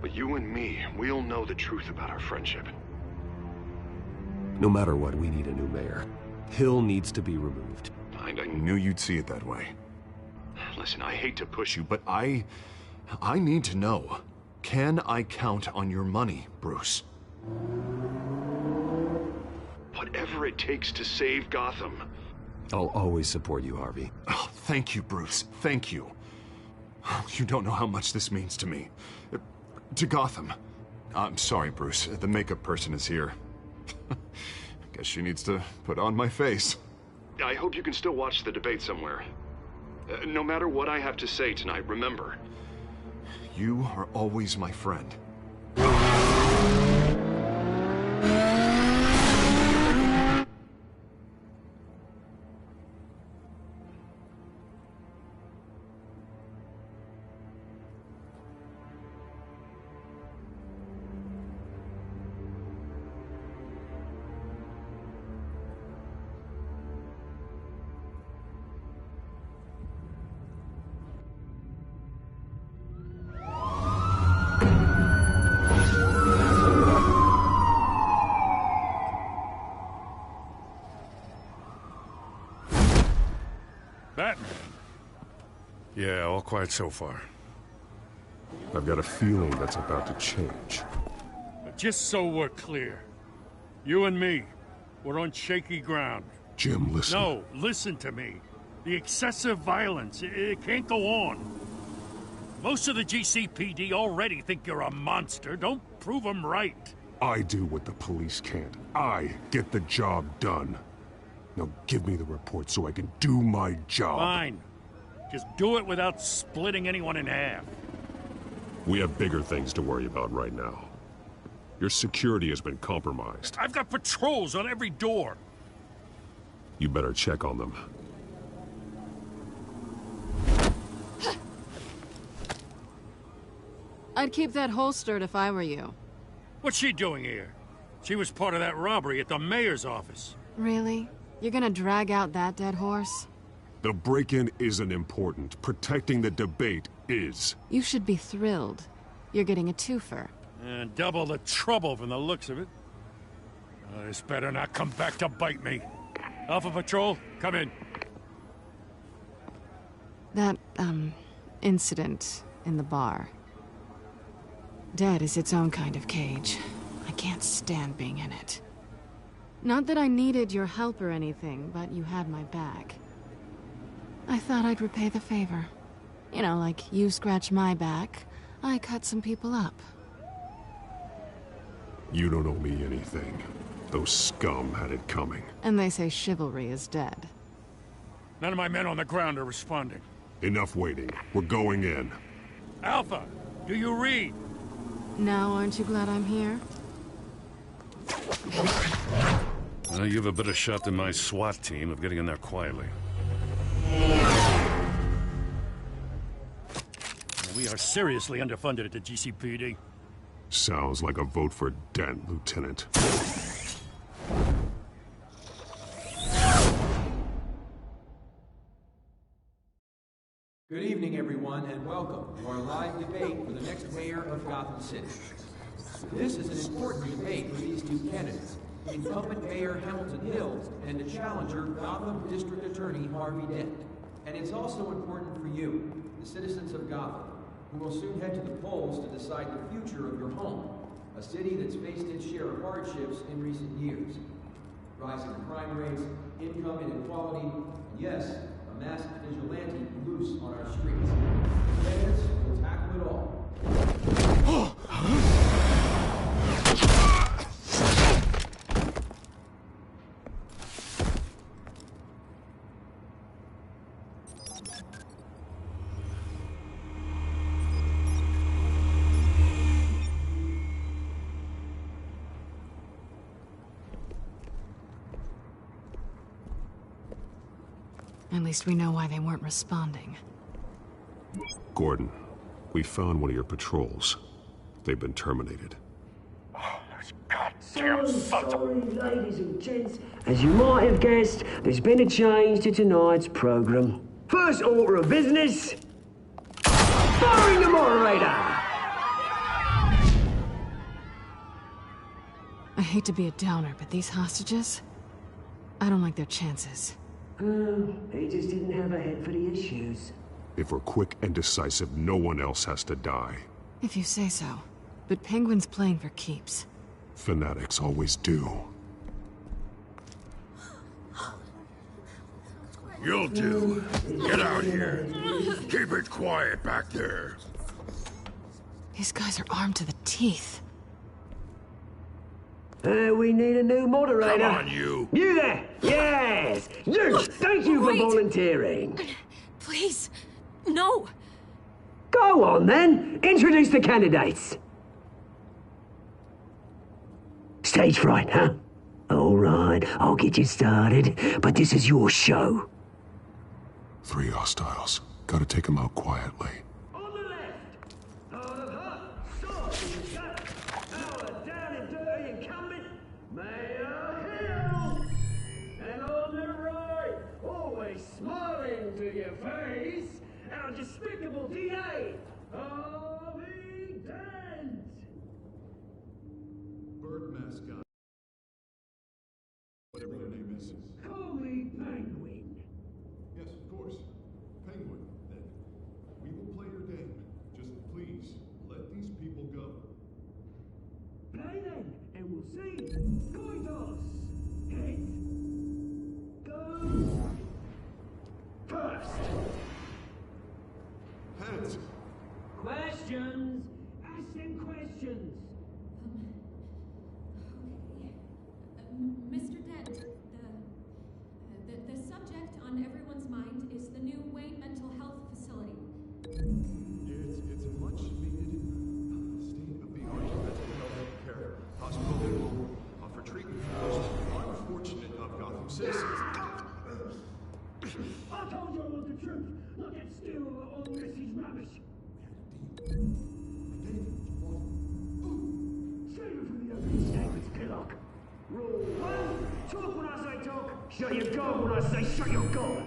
but you and me, we'll know the truth about our friendship. No matter what, we need a new mayor. Hill needs to be removed. I knew you'd see it that way. Listen, I hate to push you, but I need to know. Can I count on your money, Bruce? Whatever it takes to save Gotham. I'll always support you, Harvey. Oh, thank you, Bruce. Thank you. You don't know how much this means to me. To Gotham. I'm sorry, Bruce. The makeup person is here. Guess she needs to put on my face. I hope you can still watch the debate somewhere. No matter what I have to say tonight, remember, you are always my friend. Batman? Yeah, all quiet so far. I've got a feeling that's about to change. Just so we're clear, you and me, we're on shaky ground. Jim, listen. No, listen to me. The excessive violence, it can't go on. Most of the GCPD already think you're a monster. Don't prove them right. I do what the police can't. I get the job done. Now give me the report so I can do my job. Fine. Just do it without splitting anyone in half. We have bigger things to worry about right now. Your security has been compromised. I've got patrols on every door. You better check on them. I'd keep that holstered if I were you. What's she doing here? She was part of that robbery at the mayor's office. Really? You're gonna drag out that dead horse? The break-in isn't important. Protecting the debate is. You should be thrilled. You're getting a twofer. And double the trouble from the looks of it. This better not come back to bite me. Alpha Patrol, come in. That, incident in the bar. Dead is its own kind of cage. I can't stand being in it. Not that I needed your help or anything, but you had my back. I thought I'd repay the favor. You know, like you scratch my back, I cut some people up. You don't owe me anything. Those scum had it coming. And they say chivalry is dead. None of my men on the ground are responding. Enough waiting. We're going in. Alpha, do you read? Now, aren't you glad I'm here? You have a better shot than my SWAT team of getting in there quietly. We are seriously underfunded at the GCPD. Sounds like a vote for Dent, Lieutenant. Good evening, everyone, and welcome to our live debate for the next mayor of Gotham City. This is an important debate for these two candidates, incumbent Mayor Hamilton Hill and the challenger Gotham District Attorney Harvey Dent. And it's also important for you, the citizens of Gotham, who will soon head to the polls to decide the future of your home, a city that's faced its share of hardships in recent years. Rising crime rates, income inequality, and yes, a masked vigilante loose on our streets. Candidates will tackle it all. At least we know why they weren't responding. Gordon, we found one of your patrols. They've been terminated. So sorry, ladies and gents. As you might have guessed, there's been a change to tonight's program. First order of business, firing the moderator! I hate to be a downer, but these hostages? I don't like their chances. He just didn't have a head for the issues. If we're quick and decisive, no one else has to die. If you say so. But Penguin's playing for keeps. Fanatics always do. You'll do. Get out here. Keep it quiet back there. These guys are armed to the teeth. We need a new moderator. Come on, you. You there! Yes! You! Thank you for volunteering. Please, no. Go on, then. Introduce the candidates. Stage fright, huh? All right, I'll get you started, but this is your show. 3 hostiles. Gotta take them out quietly. On the left, out of her, sword in the gut, our down and dirty incumbent, Mayor Hill. And on the right, always smiling to your face, our despicable DA, Harvey Dent. Bird mascot. Whatever your name is. Call me Penguin. Yes, of course. Penguin, then. We will play your game. Just please, let these people go. Play then, and we'll see. Coin toss. Heads. Goes. First. Heads. Questions. Ask them questions. Mr. Dent, the subject on everyone's mind is the new Wayne Mental Health Facility. It's a much-needed state-of-the-art mental health care hospital that will offer treatment for those unfortunate of Gotham citizens. I told you I want the truth. Look at still all this is rubbish. David, Shut your gob when I say shut your gob.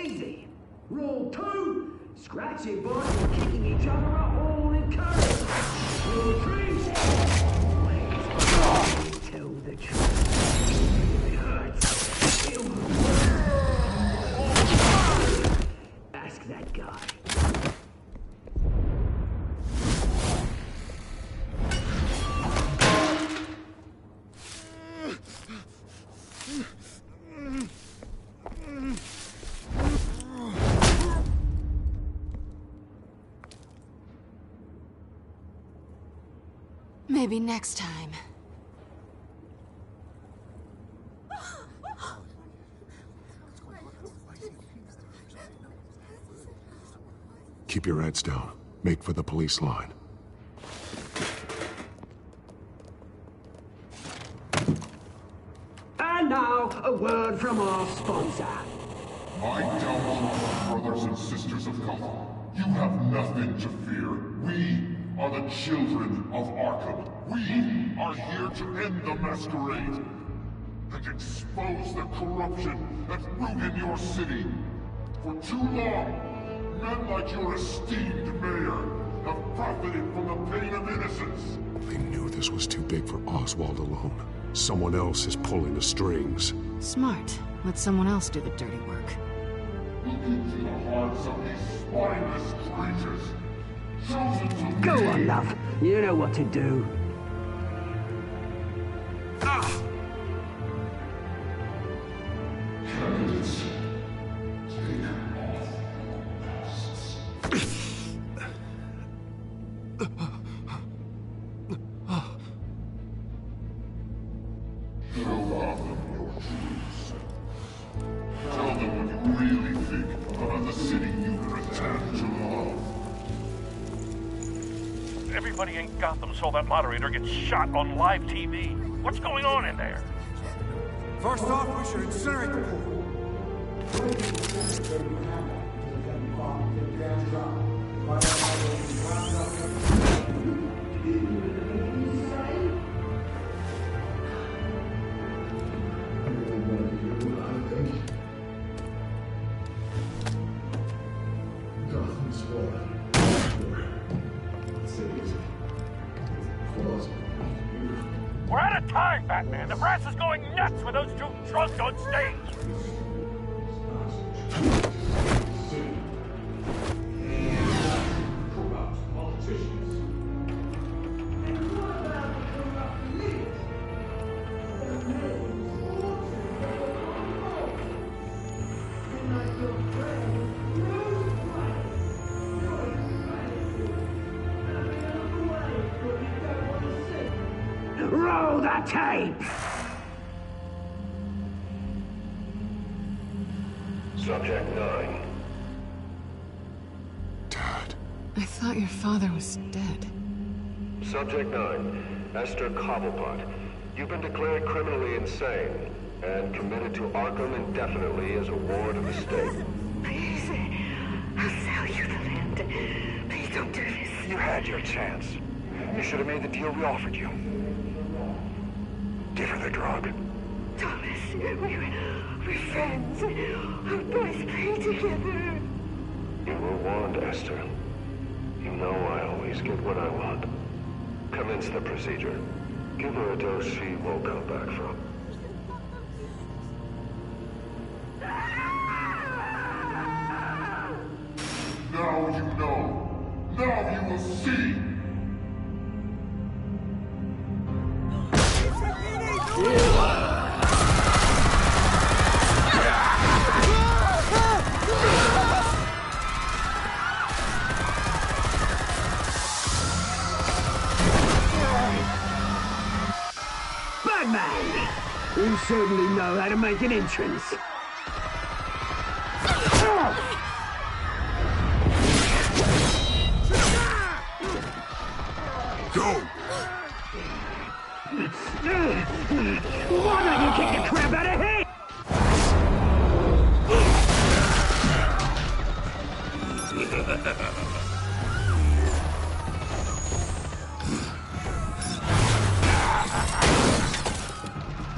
Easy. Rule 2, scratching bodies and kicking each other up all encouraged. Rule 3, tell the truth. It hurts. It'll hurt. Ask that guy. Maybe next time. Keep your heads down. Make for the police line. And now, a word from our sponsor. My downfall, brothers and sisters of Gotham. You have nothing to fear. We are the children of Arkham. We are here to end the masquerade and expose the corruption that's rooted in your city. For too long, men like your esteemed mayor have profited from the pain of innocence. They knew this was too big for Oswald alone. Someone else is pulling the strings. Smart. Let someone else do the dirty work. Look into the hearts of these spineless creatures. Chosen to Go lead. on, love. You know what to do. Candidates, take off masks. Show Gotham your truths. Tell them what you really think about the city you pretend to love. Everybody in Gotham saw that moderator get shot on live TV. What's going on in there? First off, we should incinerate the pool. We're out of time, Batman. The brass is going nuts with those two drunks on stage. Roll the tape! Subject 9. I thought your father was dead. Subject 9. Esther Cobblepot. You've been declared criminally insane and committed to Arkham indefinitely as a ward of the state. Please, I'll sell you the land. Please don't do this. You had your chance. You should have made the deal we offered you. Give her the drug. Thomas, we're friends. Our boys play together. You were warned, Esther. You know I always get what I want. Commence the procedure. Give her a dose she won't come back from. Now you know. Now you will see. Batman! You certainly know how to make an entrance. Go! Why don't you kick the crap out of him?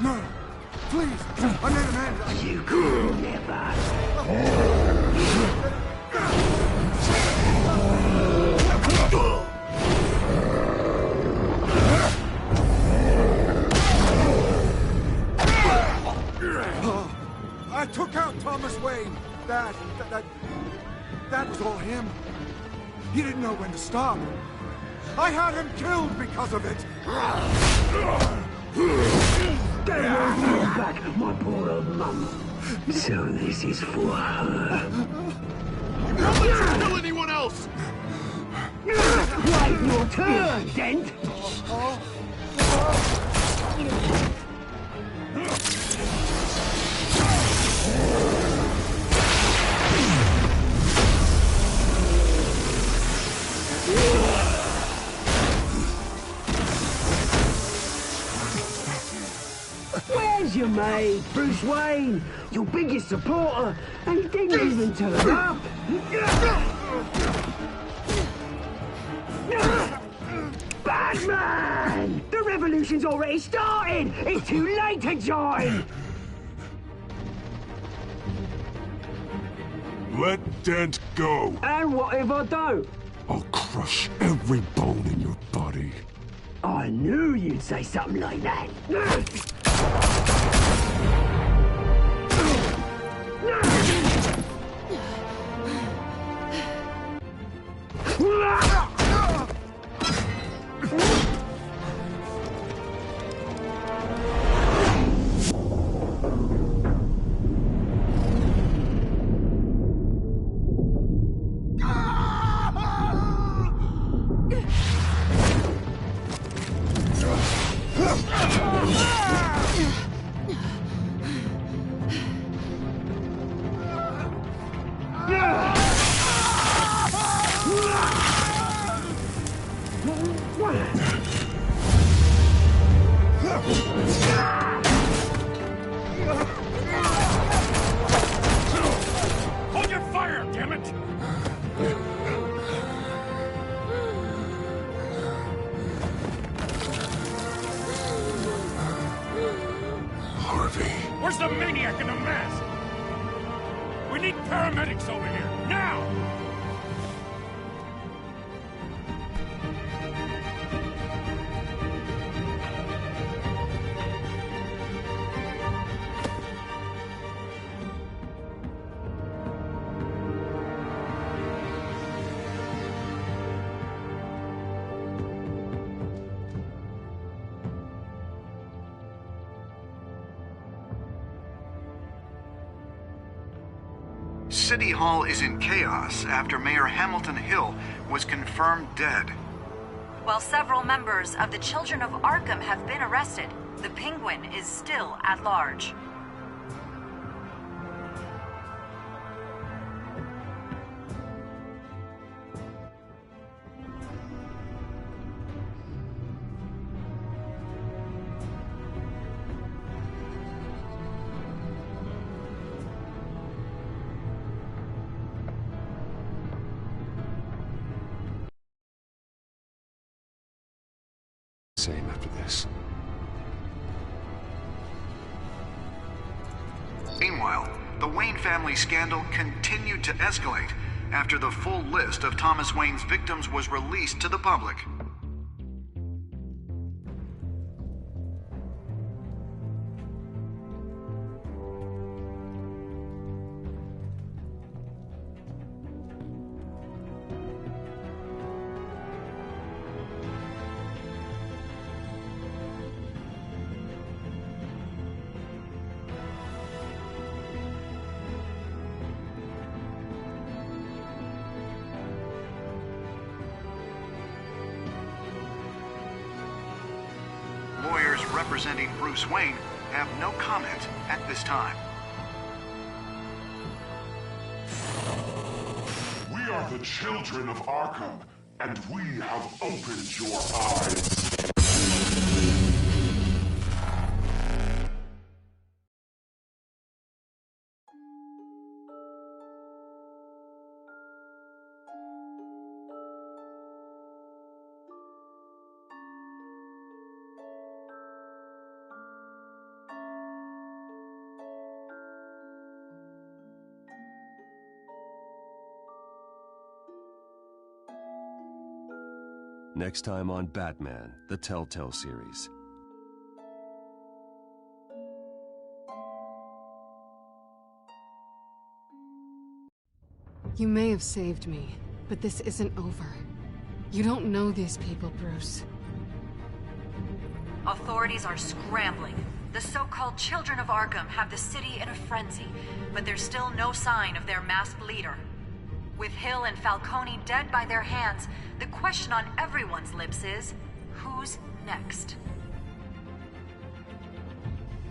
No! Please! I made an end! He didn't know when to stop. I had him killed because of it. They won't bring back my poor old mum. So this is for her. Don't let you kill anyone else! Wait your turn, Dent! Where's your mate, Bruce Wayne? Your biggest supporter, and he didn't even turn up. Batman! The revolution's already started! It's too late to join! Let Dent go. And what if I don't? I'll crush every bone in your body. I knew you'd say something like that. Hold your fire, damn it! Harvey. Where's the maniac in the mask? We need paramedics over here, now! City Hall is in chaos after Mayor Hamilton Hill was confirmed dead. While several members of the Children of Arkham have been arrested, the Penguin is still at large. Same after this. Meanwhile, the Wayne family scandal continued to escalate after the full list of Thomas Wayne's victims was released to the public. Lawyers representing Bruce Wayne have no comment at this time. We are the children of Arkham, and we have opened your eyes. Next time on Batman, the Telltale series. You may have saved me, But this isn't over. You don't know these people, Bruce. Authorities are scrambling. The so-called Children of Arkham have the city in a frenzy, but there's still no sign of their masked leader. With Hill and Falcone dead by their hands, the question on everyone's lips is, who's next?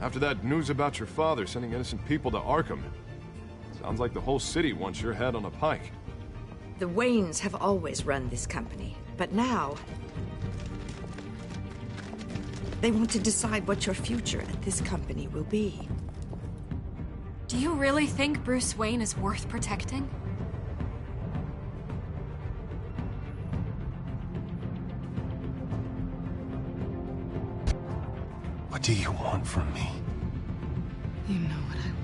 After that news about your father sending innocent people to Arkham, sounds like the whole city wants your head on a pike. The Waynes have always run this company, but now they want to decide what your future at this company will be. Do you really think Bruce Wayne is worth protecting? What do you want from me? You know what I